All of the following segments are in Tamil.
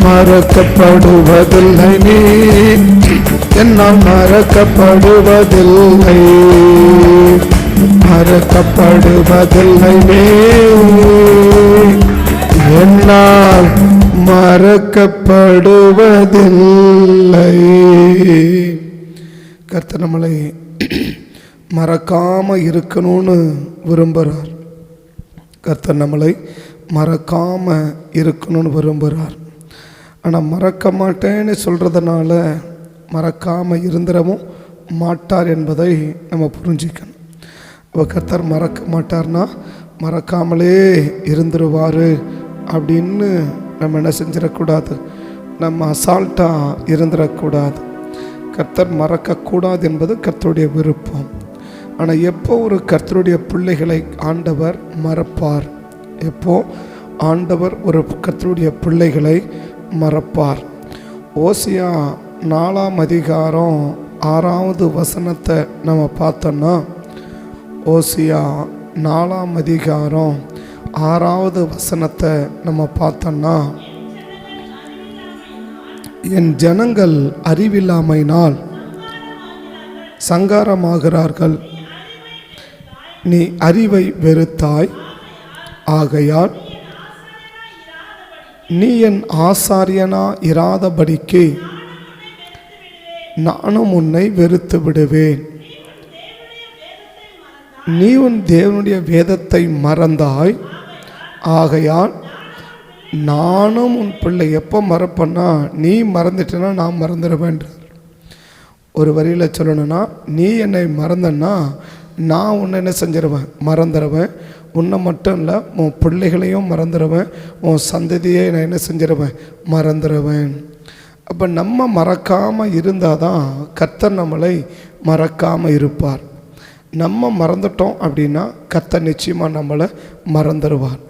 மறக்கப்படுவதில்லை, நீ என்னால் மறக்கப்படுவதில்லை, மறக்கப்படுவதில்லை, நீ என்னால் மறக்கப்படுவதில்லை. கர்த்தர் நம்மளை மறக்காம இருக்கணும்னு விரும்புகிறார். கர்த்தர் நம்மளை மறக்காம இருக்கணும்னு விரும்புகிறார். ஆனால் மறக்க மாட்டேன்னு சொல்கிறதுனால மறக்காமல் இருந்துடவும் மாட்டார் என்பதை நம்ம புரிஞ்சிக்கணும். இப்போ கர்த்தர் மறக்க மாட்டார்னா மறக்காமலே இருந்துருவார் அப்படின்னு நம்ம என்ன செஞ்சிடக்கூடாது, நம்ம அசால்ட்டாக இருந்துடக்கூடாது. கர்த்தர் மறக்கக்கூடாது என்பது கர்த்தருடைய விருப்பம். ஆனால் எப்போ ஒரு கர்த்தருடைய பிள்ளைகளை ஆண்டவர் மறப்பார்? எப்போ ஆண்டவர் ஒரு கர்த்தருடைய பிள்ளைகளை மறப்பார்? ஓசியா 4ஆம் அதிகாரம் 6வது வசனத்தை நம்ம பார்த்தோன்னா, ஓசியா 4ஆம் அதிகாரம் 6வது வசனத்தை நம்ம பார்த்தோன்னா, என் ஜனங்கள் அறிவில்லாமையினால் சங்காரமாகிறார்கள், நீ அறிவை வெறுத்தாய், ஆகையால் நீ என் ஆசாரியனா இராதபடிக்கு நானும் உன்னை வெறுத்து விடுவேன். நீ உன் தேவனுடைய வேதத்தை மறந்தாய், ஆகையால் நானும் உன் பிள்ளை. எப்போ மறப்பன்னா, நீ மறந்துட்டேன்னா நான் மறந்துடுவேன்றார். ஒரு வரியில் சொல்லணும்னா, நீ என்னை மறந்தன்னா நான் உன்னை என்ன செஞ்சிருவேன், மறந்துடுவேன். உன்னை மட்டும் இல்லை, உன் பிள்ளைகளையும் மறந்துடுவேன், உன் சந்ததியை நான் என்ன செஞ்சிருவேன், மறந்துடுவேன். அப்போ நம்ம மறக்காமல் இருந்தால் தான் கர்த்தர் நம்மளை மறக்காமல் இருப்பார். நம்ம மறந்துட்டோம் அப்படின்னா கர்த்தர் நிச்சயமாக நம்மளை மறந்துடுவார்.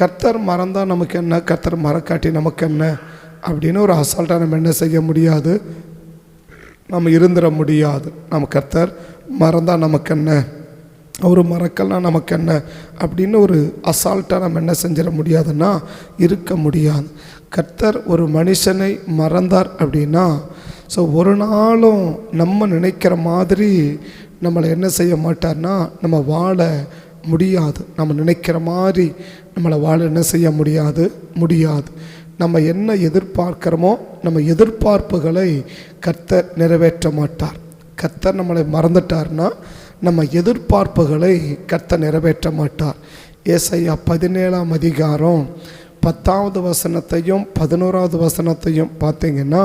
கர்த்தர் மறந்தால் நமக்கு என்ன, கர்த்தர் மறக்காட்டி நமக்கு என்ன அப்படின்னு ஒரு அசால்ட்டாக நம்ம என்ன செய்ய முடியாது, நம்ம இருந்துட முடியாது. நம்ம கர்த்தர் மறந்தால் நமக்கு என்ன, அவர் மறக்கலாம் நமக்கு என்ன அப்படின்னு ஒரு அசால்ட்டாக நம்ம என்ன செஞ்சிட முடியாதுன்னா இருக்க முடியாது. கர்த்தர் ஒரு மனுஷனை மறந்தார் அப்படின்னா, ஸோ ஒரு நாளும் நம்ம நினைக்கிற மாதிரி நம்மளை என்ன செய்ய மாட்டார்னா நம்ம வாழ முடியாது. நம்ம நினைக்கிற மாதிரி நம்மளை வாழ என்ன செய்ய முடியாது. நம்ம என்ன எதிர்பார்க்கிறோமோ நம்ம எதிர்பார்ப்புகளை கர்த்தர் நிறைவேற்ற மாட்டார். கர்த்தர் நம்மளை மறந்துட்டார்னா நம்ம எதிர்பார்ப்புகளை கர்த்தர் நிறைவேற்ற மாட்டார். ஏசாயா 17ஆம் அதிகாரம் 10வது வசனத்தையும் 11வது வசனத்தையும் பார்த்தீங்கன்னா,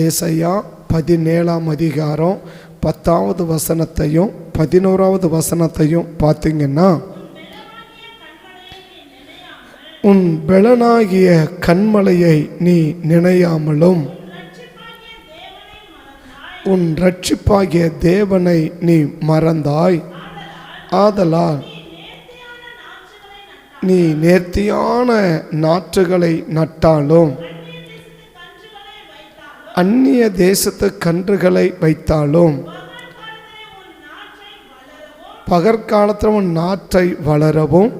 ஏசாயா 17ஆம் அதிகாரம் 10வது வசனத்தையும் 11வது வசனத்தையும் பார்த்தீங்கன்னா, உன் பெலனாகிய கண்மலையை நீ நினையாமலும் உன் இரட்சிப்பாகிய தேவனை நீ மறந்தாய், ஆதலால் நீ நேர்த்தியான நாற்றுகளை நட்டாலும் அந்நிய தேசத்து கன்றுகளை வைத்தாலும் பகற்காலத்தில் உன் நாற்றை வளரவும்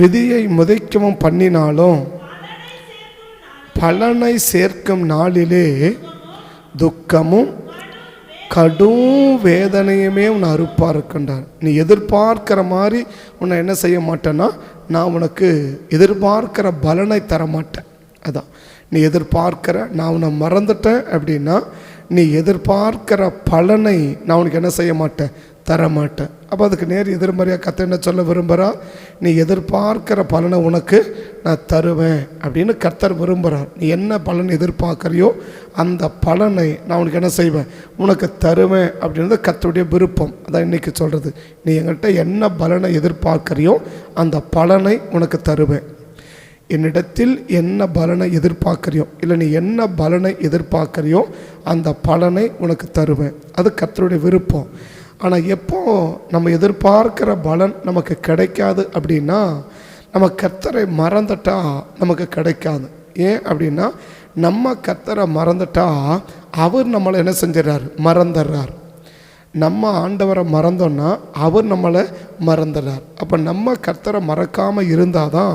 விதியை முதைக்கவும் பண்ணினாலும் பலனை சேர்க்கும் நாளிலே துக்கமும் கடும் வேதனையுமே உன்னை அறுப்பா இருக்கின்றார். நீ எதிர்பார்க்கிற மாதிரி உன்னை என்ன செய்ய மாட்டேன்னா நான் உனக்கு எதிர்பார்க்கிற பலனை தரமாட்டேன். அதான் நீ எதிர்பார்க்கிற, நான் உன்னை மறந்துட்டேன் அப்படின்னா நீ எதிர்பார்க்கிற பலனை நான் உனக்கு என்ன செய்ய மாட்டேன், தரமாட்டேன். அப்போ அதுக்கு நேர் எதிர்மறையாக கர்த்தர் என்ன சொல்ல விரும்புகிறார், நீ எதிர்பார்க்கிற பலனை உனக்கு நான் தருவேன் அப்படின்னு கர்த்தர் விரும்புகிறார். நீ என்ன பலன் எதிர்பார்க்குறியோ அந்த பலனை நான் உனக்கு என்ன செய்வேன், உனக்கு தருவேன் அப்படின்றது கர்த்தருடைய விருப்பம். அதான் இன்றைக்கி சொல்கிறது, நீ என்கிட்ட என்ன பலனை எதிர்பார்க்குறியோ அந்த பலனை உனக்கு தருவேன். என்னிடத்தில் என்ன பலனை எதிர்பார்க்குறியோ, இல்லை நீ என்ன பலனை எதிர்பார்க்குறியோ அந்த பலனை உனக்கு தருவேன். அது கர்த்தருடைய விருப்பம். ஆனால் எப்போ நம்ம எதிர்பார்க்கிற பலன் நமக்கு கிடைக்காது அப்படின்னா நம்ம கர்த்தரை மறந்துட்டா நமக்கு கிடைக்காது. ஏன் அப்படின்னா நம்ம கர்த்தரை மறந்துட்டா அவர் நம்மளை என்ன செஞ்சிடறார், மறந்துடுறார். நம்ம ஆண்டவரை மறந்தோன்னா அவர் நம்மளை மறந்துடுறார். அப்போ நம்ம கர்த்தரை மறக்காமல் இருந்தால் தான்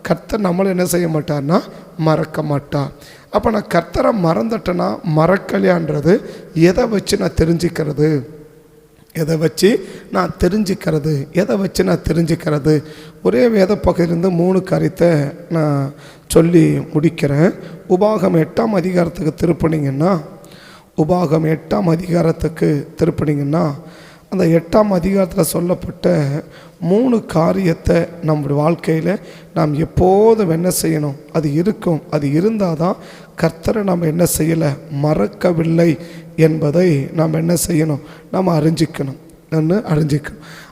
கர்த்தர் நம்மளை என்ன செய்ய மாட்டார்னா மறக்க மாட்டார். அப்போ நான் கர்த்தரை மறந்துட்டேன்னா மறக்கலையான்றது எதை வச்சு நான் தெரிஞ்சுக்கிறது, எதை வச்சு நான் தெரிஞ்சுக்கிறது? ஒரே வேத பகுதியிலிருந்து 3 காரியத்தை நான் சொல்லி முடிக்கிறேன். உபாகம் 8ஆம் அதிகாரத்துக்கு திருப்பினீங்கன்னா அந்த 8ஆம் அதிகாரத்தில் சொல்லப்பட்ட 3 காரியத்தை நம்முடைய வாழ்க்கையில் நாம் எப்போதும் என்ன செய்யணும், அது இருக்கும். அது இருந்தால் தான் கர்த்தரை நாம் என்ன செய்யலை, மறக்கவில்லை என்பதை நாம் என்ன செய்யணும், நாம் அறிஞ்சிக்கணும்.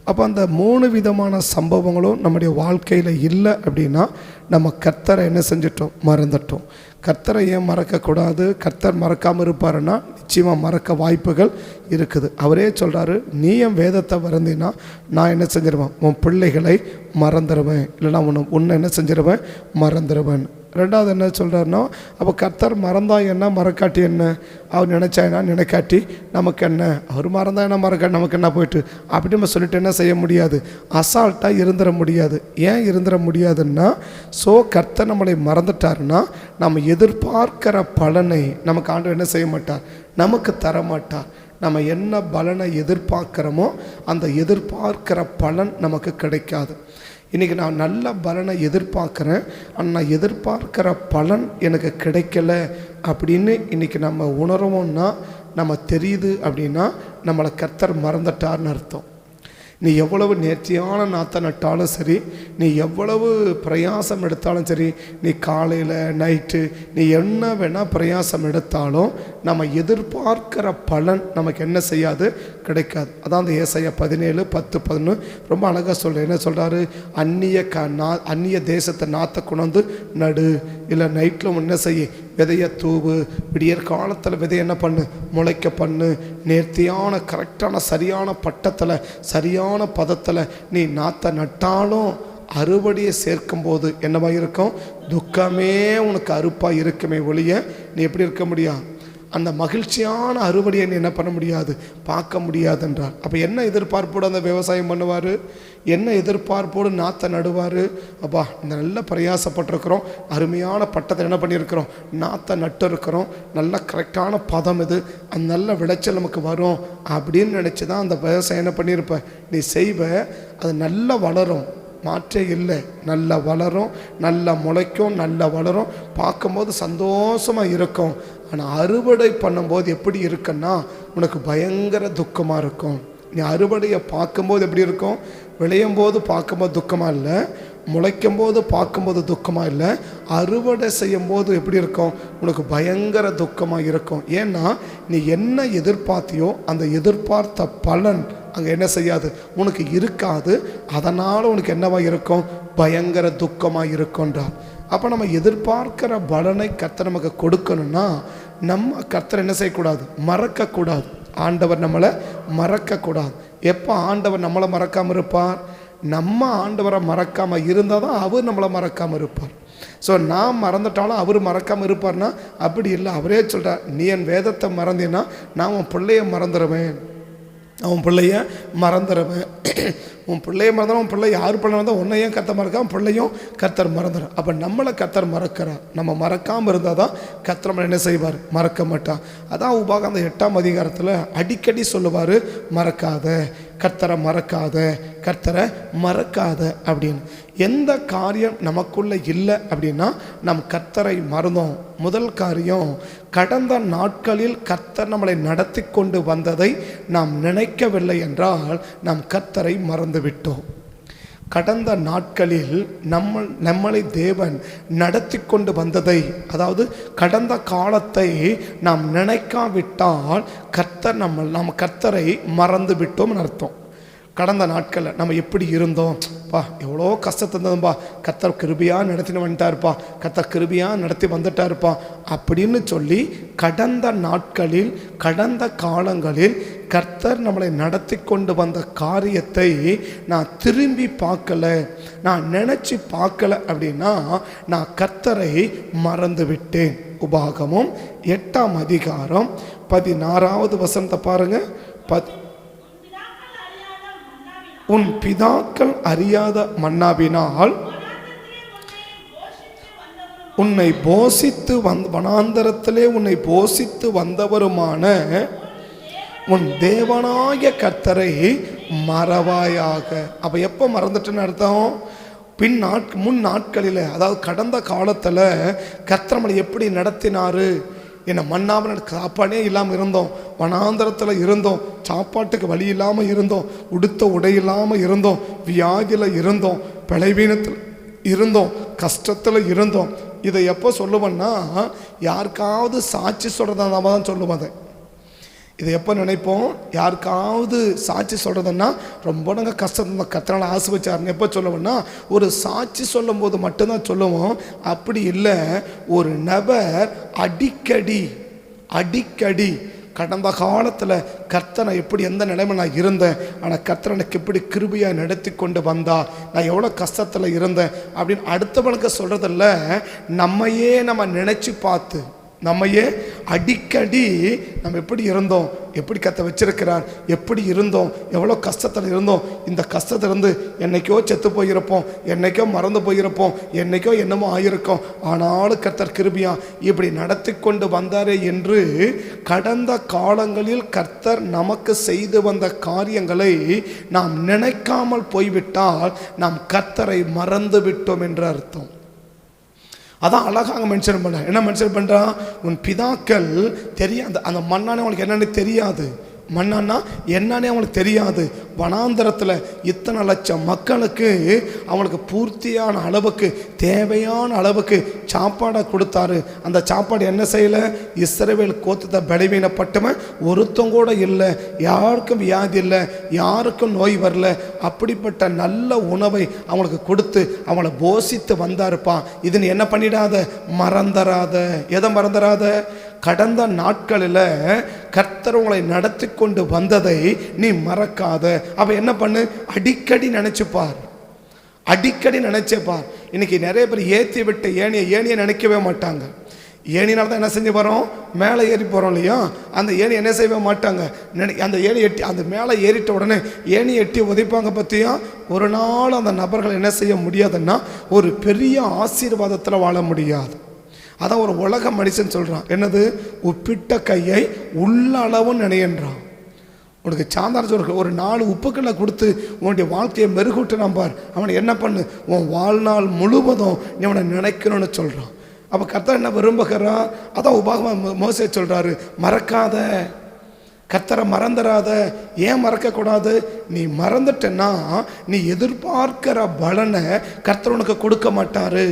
அப்போ அந்த 3 விதமான சம்பவங்களும் நம்முடைய வாழ்க்கையில் இல்லை அப்படின்னா நம்ம கர்த்தரை என்ன செஞ்சிட்டோம், மறந்துட்டோம். கர்த்தரை ஏன் மறக்கக்கூடாது? கர்த்தர் மறக்காமல் இருப்பாருன்னா நிச்சயமாக மறக்க வாய்ப்புகள் இருக்குது. அவரே சொல்கிறாரு, நீ என் வேதத்தை மறந்தினா நான் என்ன செஞ்சிருவேன், உன் பிள்ளைகளை மறந்துடுவேன், இல்லைனா உன்னை என்ன செஞ்சிருவேன், மறந்துடுவேன். 2வது என்ன சொல்கிறாருன்னா, அப்போ கர்த்தர் மறந்தா என்ன, மறக்காட்டி என்ன, அவர் நினச்சாயினா நினைக்காட்டி நமக்கு என்ன, அவர் மறந்தா என்ன மறக்காட்டி நமக்கு என்ன போயிட்டு அப்படி நம்ம சொல்லிட்டு என்ன செய்ய முடியாது, அசால்ட்டாக இருந்துட முடியாது. ஏன் இருந்துட முடியாதுன்னா, கர்த்தர் நம்மளை மறந்துட்டாருன்னா நம்ம எதிர்பார்க்கிற பலனை நமக்கு ஆண்டவர் என்ன செய்ய மாட்டார், நமக்கு தரமாட்டார். நம்ம என்ன பலனை எதிர்பார்க்குறோமோ அந்த எதிர்பார்க்கிற பலன் நமக்கு கிடைக்காது. இன்றைக்கி நான் நல்ல பலனை எதிர்பார்க்குறேன், ஆனால் நான் எதிர்பார்க்குற பலன் எனக்கு கிடைக்கல அப்படின்னு இன்றைக்கி நம்ம உணர்வோம்னா, நம்ம தெரியுது அப்படின்னா நம்மளை கர்த்தர் மறந்துட்டார்னு அர்த்தம். நீ எவ்வளவு நேர்த்தியான நாற்றை நட்டாலும் சரி, நீ எவ்வளவு பிரயாசம் எடுத்தாலும் சரி, நீ காலையில் நைட்டு நீ என்ன வேணால் பிரயாசம் எடுத்தாலும் நம்ம எதிர்பார்க்கிற பலன் நமக்கு என்ன செய்யாது, கிடைக்காது. அதான் அந்த ஏசாயா 17:10-11 ரொம்ப அழகாக சொல்கிறேன். என்ன சொல்கிறாரு, அந்நிய தேசத்தை நாற்றை கொண்டு நடு, இல்லை நைட்டில் என்ன செய்ய, விதையை தூவு, விடியற் காலத்தில் விதையை என்ன பண்ணு, முளைக்க பண்ணு. நேர்த்தியான கரெக்டான சரியான பட்டத்தில் சரியான பதத்தில் நீ நாற்றை நட்டாலும் அறுவடையை சேர்க்கும்போது என்னவாக இருக்கும், துக்கமே உனக்கு அறுப்பாக இருக்குமே ஒழிய நீ எப்படி இருக்க முடியும், அந்த மகிழ்ச்சியான அறுவடையை நீ என்ன பண்ண முடியாது, பார்க்க முடியாதுன்றார். அப்போ என்ன எதிர்பார்ப்போடு அந்த விவசாயம் பண்ணுவார், என்ன எதிர்பார்ப்போடு நாற்றை நடுவார். அப்பா இந்த நல்ல பிரயாசப்பட்டிருக்கிறோம், அருமையான பட்டத்தை என்ன பண்ணியிருக்கிறோம், நாற்றை நட்டு இருக்கிறோம், நல்ல கரெக்டான பதம் இது, அந்த நல்ல விளைச்சல் நமக்கு வரும் அப்படின்னு நினச்சி தான் அந்த விவசாயம் என்ன பண்ணியிருப்ப நீ செய்வ. அது நல்லா வளரும், மாற்றே இல்லை, நல்லா வளரும், நல்லா முளைக்கும், நல்லா வளரும், பார்க்கும்போது சந்தோஷமாக இருக்கும். ஆனால் அறுவடை பண்ணும்போது எப்படி இருக்குன்னா உனக்கு பயங்கர துக்கமாக இருக்கும். நீ அறுவடையை பார்க்கும்போது எப்படி இருக்கும், விளையும் போது பார்க்கும்போது துக்கமாக இல்லை, முளைக்கும் போது பார்க்கும்போது துக்கமாக இல்லை, அறுவடை செய்யும் போது எப்படி இருக்கும், உனக்கு பயங்கர துக்கமாக இருக்கும். ஏன்னா நீ என்ன எதிர்பார்த்தியோ அந்த எதிர்பார்த்த பலன் அங்கே என்ன செய்யாது, உனக்கு இருக்காது. அதனால் உனக்கு என்னவாக இருக்கும், பயங்கர துக்கமாக இருக்குன்றார். அப்போ நம்ம எதிர்பார்க்கிற பலனை கர்த்தர் நமக்கு கொடுக்கணும்னா நம்ம கர்த்தர் என்ன செய்யக்கூடாது, மறக்கக்கூடாது. ஆண்டவர் நம்மளை மறக்கக்கூடாது. எப்போ ஆண்டவர் நம்மளை மறக்காமல் இருப்பார், நம்ம ஆண்டவரை மறக்காமல் இருந்தால் தான் அவர் நம்மளை மறக்காமல் இருப்பார். நான் மறந்துட்டாலும் அவர் மறக்காமல் இருப்பார்னா அப்படி இல்லை. அவரே சொல்கிறார், நீ என் வேதத்தை மறந்தீன்னா நான் உன் பிள்ளையை மறந்துடுவேன், அவன் பிள்ளைய மறந்துடுவேன். உன் பிள்ளைய மறந்தாலும் உன் பிள்ளை யார் பிள்ளை வந்தால் உன்னையும் கர்த்தர் மறக்காம பிள்ளையும் கர்த்தர் மறந்துடும். அப்போ நம்மளை கர்த்தர் மறக்கிறார். நம்ம மறக்காமல் இருந்தால் தான் கர்த்தர் நம்மளை என்ன செய்வார், மறக்க மாட்டான். அதான் உபாகம் அந்த 8ஆம் அதிகாரத்தில் அடிக்கடி சொல்லுவார், மறக்காத, கர்த்தரை மறக்காத, கர்த்தரை மறக்காத அப்படின்னு. எந்த காரியம் நமக்குள்ளே இல்லை அப்படின்னா நம் கர்த்தரை மறந்தோம். முதல் காரியம், கடந்த நாட்களில் கர்த்தர் நம்மளை நடத்தி கொண்டு வந்ததை நாம் நினைக்கவில்லை என்றால் நாம் கர்த்தரை மறந்து விட்டோம். கடந்த நாட்களில் நம்மளை தேவன் நடத்தி கொண்டு வந்ததை, அதாவது கடந்த காலத்தை நாம் நினைக்காவிட்டால் கர்த்தர் நம்ம கர்த்தரை மறந்து விட்டோம்னு அர்த்தம். கடந்த நாட்களில் நம்ம எப்படி இருந்தோம், எவ்வளோ கஷ்டத்தை இருந்ததும்பா, கர்த்தர் கிருபையாக நடத்தின்னு வந்துட்டாருப்பா, கர்த்தர் கிருபையாக நடத்தி வந்துட்டாருப்பா அப்படின்னு சொல்லி கடந்த நாட்களில் கடந்த காலங்களில் கர்த்தர் நம்மளை நடத்தி கொண்டு வந்த காரியத்தை நான் திரும்பி பார்க்கல, நான் நினச்சி பார்க்கல அப்படின்னா நான் கர்த்தரை மறந்து விட்டேன். உபாகமும் 8ஆம் அதிகாரம் 16வது வசனத்தை பாருங்க. உன் பிதாக்கள் அறியாத மன்னாவினால் உன்னை போஷித்து வனாந்தரத்திலே உன்னை போஷித்து வந்தவருமான உன் தேவனாய கர்த்தரை மறவாயாக. அப்போ எப்போ மறந்துட்டுன்னு அர்த்தம்? முன் நாட்களில், அதாவது கடந்த காலத்தில் கர்த்தர் நம்மளை எப்படி நடத்தினாரு. என்னை மண்ணாமல் சாப்பாடே இல்லாமல் இருந்தோம், வனாந்தரத்தில் இருந்தோம், சாப்பாட்டுக்கு வழி இல்லாமல் இருந்தோம், உடுத்த உடை இல்லாமல் இருந்தோம், வியாதியில் இருந்தோம், பலவீனத்தில் இருந்தோம், கஷ்டத்தில் இருந்தோம். இதை எப்போ சொல்லுவேன்னா, யாருக்காவது சாட்சி சொல்கிறதா தான் சொல்லுவோம். அதை இதை எப்போ நினைப்போம்? யாருக்காவது சாட்சி சொல்கிறதுன்னா ரொம்ப நாங்கள் கஷ்டம் கத்தனால் ஆசிர்வச்சாருன்னு எப்போ சொல்லுவோம்னா, ஒரு சாட்சி சொல்லும் போது மட்டும்தான் சொல்லுவோம். அப்படி இல்லை, ஒரு நபர் அடிக்கடி கடந்த காலத்தில் கர்த்தனை எப்படி எந்த நிலைமை நான் இருந்தேன், ஆனால் கர்த்தர் எனக்கு எப்படி கிருபையாக நடத்தி கொண்டு வந்தா, நான் எவ்வளோ கஷ்டத்தில் இருந்தேன் அப்படின்னு அடுத்தவனுக்கு சொல்கிறதில்ல, நம்ம நினச்சி பார்த்து நம்மையே அடிக்கடி நம்ம எப்படி இருந்தோம், எப்படி கத்த வச்சிருக்கிறார், எப்படி இருந்தோம், எவ்வளோ கஷ்டத்தில் இருந்தோம், இந்த கஷ்டத்திலிருந்து என்னைக்கோ செத்து போயிருப்போம், என்னைக்கோ மறந்து போயிருப்போம், என்னைக்கோ என்னமோ ஆயிருக்கோம், ஆனாலும் கர்த்தர் கிருபையா இப்படி நடத்தி கொண்டு வந்தாரே என்று கடந்த காலங்களில் கர்த்தர் நமக்கு செய்து வந்த காரியங்களை நாம் நினைக்காமல் போய்விட்டால் நாம் கர்த்தரை மறந்து விட்டோம் என்று அர்த்தம். அதான் அழகாக மென்ஷன் பண்ண. என்ன மென்ஷன் பண்ணுறான்? உன் பிதாக்கள் தெரியாது, அந்த மண்ணானே அவனுக்கு என்னன்னு தெரியாது, மண்ணான்னா என்னன்னே அவனுக்கு தெரியாது. வனாந்தரத்தில் இத்தனை லட்சம் மக்களுக்கு அவனுக்கு பூர்த்தியான அளவுக்கு தேவையான அளவுக்கு சாப்பாடை கொடுத்தாரு. அந்த சாப்பாடு என்ன செய்யலை? இஸ்ரவேல் கோத்திரத்தை பலவீனப்பட்டவன் ஒருத்தங்க கூட இல்லை, யாருக்கும் வியாதி இல்லை, யாருக்கும் நோய் வரல, அப்படிப்பட்ட நல்ல உணவை அவனுக்கு கொடுத்து அவனை போஷித்து வந்தாருப்பா. இது நீ என்ன பண்ணிடாத, மறந்துடாத. எதை மறந்துடாத? கடந்த நாட்களில் கர்த்தர் உங்களை நடத்தி கொண்டு வந்ததை நீ மறக்காத. அப்போ என்ன பண்ணு? அடிக்கடி நினைச்சுப்பார், அடிக்கடி நினைச்சப்பார். இன்னைக்கு நிறைய பேர் ஏற்றி விட்டு ஏணியை நினைக்கவே மாட்டாங்க. ஏணினால தான் என்ன செஞ்சு வரோம்? மேலே ஏறி போகிறோம் இல்லையா? அந்த ஏணி என்ன செய்யவே மாட்டாங்க. அந்த ஏணி எட்டி, அந்த மேலே ஏறிட்ட உடனே ஏணி எட்டி உதைப்பாங்க. பற்றியா ஒரு நாள் அந்த நபர்கள் என்ன செய்ய முடியாதுன்னா ஒரு பெரிய ஆசீர்வாதத்தில் வாழ முடியாது. அதான் ஒரு உலக மனுஷன் சொல்கிறான், என்னது? உப்பிட்ட கையை உள்ள அளவும் நினைன்றான். உனக்கு சாந்தார சொல்ற ஒரு 4 உப்புக்களை கொடுத்து உன்னுடைய வாழ்க்கையை மெருகூட்டு பார், அவனை என்ன பண்ணு? உன் வாழ்நாள் முழுவதும் நீ அவனை நினைக்கணும்னு சொல்கிறான். அப்போ கர்த்தர் என்ன விரும்புகிறா? அதான் உபாகம மோசே சொல்கிறாரு, மறக்காத, கர்த்தரை மறந்துடாத. ஏன் மறக்கக்கூடாது? நீ மறந்துட்டேன்னா நீ எதிர்பார்க்கிற பலனை கர்த்தர் உனக்கு கொடுக்க மாட்டாரு.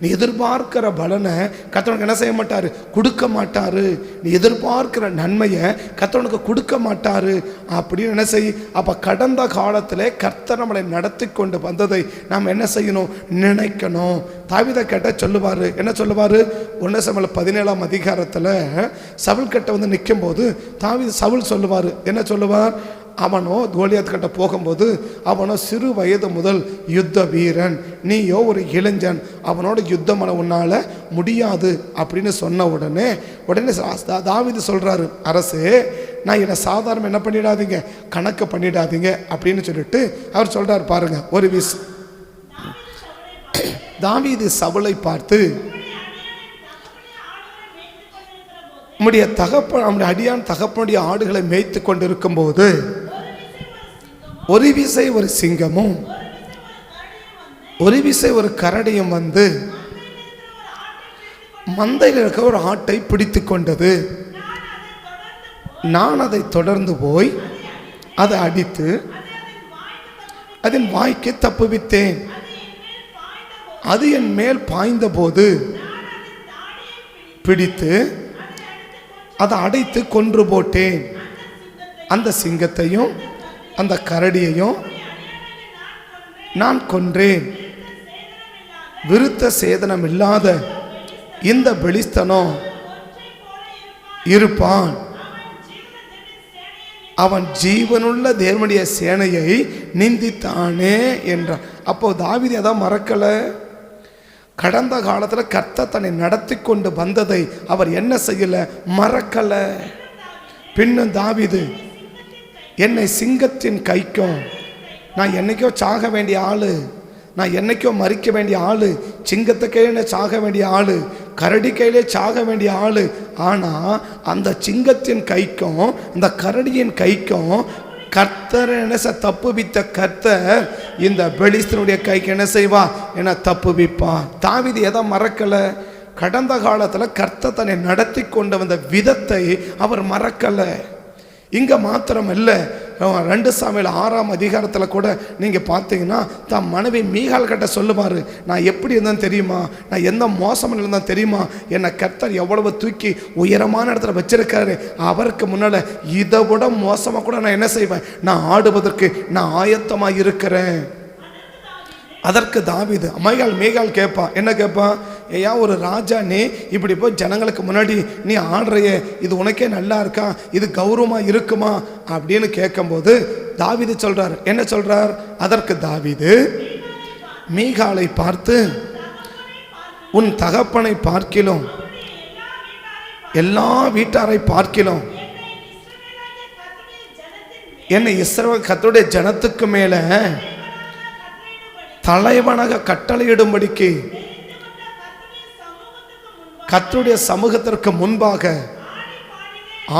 நீ எதிர்பார்க்கிற பலனை கர்த்தனுக்கு என்ன செய்ய மாட்டாரு? கொடுக்க மாட்டாரு. நீ எதிர்பார்க்கிற நன்மையை கர்த்தனுக்கு கொடுக்க மாட்டாரு அப்படின்னு என்ன செய். அப்போ கடந்த காலத்தில் கர்த்தர் நம்மளை நடத்தி கொண்டு வந்ததை நாம் என்ன செய்யணும்? நினைக்கணும். தாவீதை கேட்ட சொல்லுவார், என்ன சொல்லுவார்? 1 சாமுவேல் 17ஆம் அதிகாரத்தில் சவுல் கிட்ட வந்து நிற்கும் போது சவுல் சொல்லுவார், என்ன சொல்லுவார்? அவனோ கோலியாத் கிட்ட போகும்போது அவனோ சிறு வயது முதல் யுத்த வீரன், நீயோ ஒரு இளைஞன், அவனோட யுத்தம் பண்ண உன்னால முடியாது அப்படின்னு சொன்ன உடனே தாவீது சொல்றாரு, அரசே நான் என்னை சாதாரண என்ன பண்ணிடாதீங்க, கணக்கு பண்ணிடாதீங்க அப்படின்னு சொல்லிட்டு அவர் சொல்றாரு. பாருங்க, ஒரு தாவீது சவுலை பார்த்து, நம்முடைய அடியான் தகப்பனுடைய ஆடுகளை மேய்த்து கொண்டிருக்கும் போது ஒரு விசை ஒரு சிங்கமும் ஒரு விசை ஒரு கரடியும் வந்து மந்தையில் இருக்க ஒரு ஆட்டை பிடித்து கொண்டது. நான் அதை தொடர்ந்து போய் அதை அடித்து அதன் வாய்க்கு தப்புவித்தேன். அது என் மேல் பாய்ந்த போது பிடித்து அதை அடைத்து கொன்று போட்டேன். அந்த சிங்கத்தையும் அந்த கரடியையும் நான் கொன்றேன். விருத்த சேதனம் இல்லாத இந்த பெலிஸ்தனோ இருப்பான், அவன் ஜீவனுள்ள தேவனுடைய சேனையை நிந்தித்தானே என்றான். அப்போ தாவீது அதான் மறக்கல. கடந்த காலத்தில் கர்த்தர் தன்னை நடத்தி கொண்டு வந்ததை அவர் என்ன செய்யல? மறக்கல. பின்னும் தாவீது, என்னை சிங்கத்தின் கைக்கும், நான் என்னைக்கோ சாக வேண்டிய ஆளு, நான் என்னைக்கோ மறிக்க வேண்டிய ஆள், சிங்கத்தை கையில சாக வேண்டிய ஆள், கரடி கையிலே சாக வேண்டிய ஆள். ஆனால் அந்த சிங்கத்தின் கைக்கும் இந்த கரடியின் கைக்கும் கர்த்தர் என்ன தப்புவித்த கர்த்தர் இந்த பெலிஸ்தனுடைய கைக்கு என்ன செய்வா? என்ன தப்புவிப்பார். தாவீது எதை மறக்கலை? கடந்த காலத்தில் கர்த்தர் தன்னை நடத்தி கொண்டு வந்த விதத்தை அவர் மறக்கலை. இங்கே மாத்திரம் இல்லை, 2 சாமுவேல் 6ஆம் அதிகாரத்தில் கூட நீங்கள் பார்த்தீங்கன்னா தான் மனைவி மீகாள் கிட்ட சொல்லுவார், நான் எப்படி இருந்தேன்னு தெரியுமா, நான் எந்த மோசமாக இருந்தேன் தெரியுமா, என்னை கர்த்தர் எவ்வளவு தூக்கி உயரமான இடத்துல வச்சிருக்காரு, அவருக்கு முன்னால் இதை விட மோசமாக கூட நான் என்ன செய்வேன், நான் ஆடுவதற்கு நான் ஆயத்தமாக இருக்கிறேன். அதற்கு தாவீது மீகாள் கேட்பா, என்ன கேட்பா, ஐயா ஒரு ராஜா நீ இப்படி போய் ஜனங்களுக்கு முன்னாடி நீ ஆடுறையே, இது உனக்கே நல்லா இருக்கா, இது கௌரவமா இருக்குமா அப்படின்னு கேட்கும்போது தாவீது சொல்றார், என்ன சொல்றார்? அதற்கு தாவீது மீகாளை பார்த்து, உன் தகப்பனை பார்க்கிலும் எல்லா வீட்டாரை பார்க்கிலும் என்னை இஸ்ரவேல் கர்த்தருடைய ஜனத்துக்கு மேல தலைவனாக கட்டளையிடும்படிக்கு கர்த்தருடைய சமூகத்திற்கு முன்பாக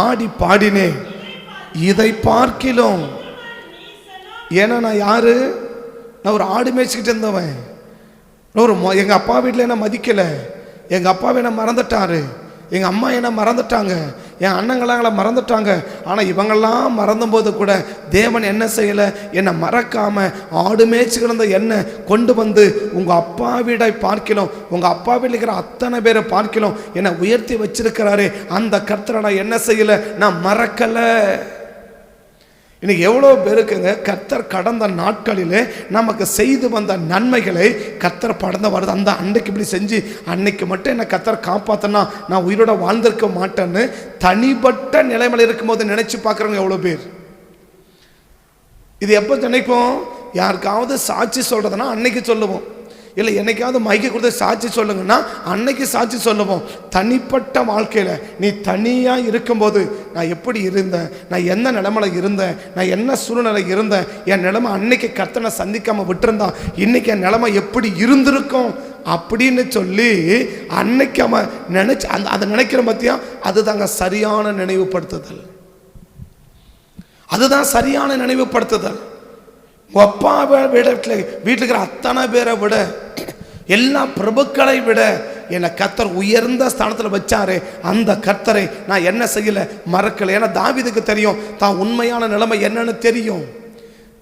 ஆடி பாடினேன், இதை பார்க்கிலும். ஏன்னா நான் யாரு? நான் ஒரு ஆடு மேய்ச்சிக்கிட்டு இருந்தவன். எங்கள் அப்பா வீட்டில் என்ன மதிக்கலை, எங்கள் அப்பாவை என்ன மறந்துட்டாரு, எங்கள் அம்மா என்ன மறந்துட்டாங்க, என் அண்ணங்களாங்களை மறந்துட்டாங்க. ஆனால் இவங்கெல்லாம் மறந்தும்போது கூட தேவன் என்ன செய்யலை, என்னை மறக்காமல் ஆடு மேய்ச்சி கிடந்த என்னை கொண்டு வந்து உங்கள் அப்பா வீடை பார்க்கலாம், உங்கள் அப்பா வீட்டில் இருக்கிற அத்தனை பேரை பார்க்கலாம் என்னை உயர்த்தி வச்சிருக்கிறாரு. அந்த கர்த்தரை நான் என்ன செய்யலை, நான் மறக்கலை. இன்னைக்கு எவ்வளோ பேருக்குங்க கர்த்தர் கடந்த நாட்களிலே நமக்கு செய்து வந்த நன்மைகளை கர்த்தர் படந்த வருது. அந்த அன்னைக்கு இப்படி செஞ்சு அன்னைக்கு மட்டும் என்னை கர்த்தர் காப்பாற்றினா நான் உயிரோட வாழ்ந்திருக்க மாட்டேன்னு தனிப்பட்ட நிலைமையில் இருக்கும்போது நினைச்சு பார்க்குறவங்க எவ்வளோ பேர். இது எப்போ நினைப்போம்? யாருக்காவது சாட்சி சொல்கிறதுனா அன்னைக்கு சொல்லுவோம், இல்லை என்னைக்காவது மைக்கு கொடுத்து சாட்சி சொல்லுங்கன்னா அன்னைக்கு சாட்சி சொல்லுவோம். தனிப்பட்ட வாழ்க்கையில் நீ தனியாக இருக்கும்போது நான் எப்படி இருந்தேன், நான் என்ன நிலைமையில் இருந்தேன், நான் என்ன சூழ்நிலை இருந்தேன், என் நிலைமை அன்னைக்கு கர்த்தனை சந்திக்காமல் விட்டுருந்தா இன்னைக்கு என் நிலைமை எப்படி இருந்திருக்கும் அப்படின்னு சொல்லி அன்னைக்கு அவன் நினைச்சு அதை நினைக்கிற பற்றியா, அதுதாங்க சரியான நினைவுபடுத்துதல். அதுதான் சரியான நினைவுபடுத்துதல். அப்பாவை விட வீட்டில் இருக்கிற அத்தனை பேரை விட எல்லா பிரபுக்களை விட என்னை கர்த்தர் உயர்ந்த ஸ்தானத்தில் வச்சாரு. அந்த கர்த்தரை நான் என்ன செய்யலை, மறக்கலை. ஏன்னா தாவீதுக்கு தெரியும் தான் உண்மையான நிலைமை என்னன்னு தெரியும்.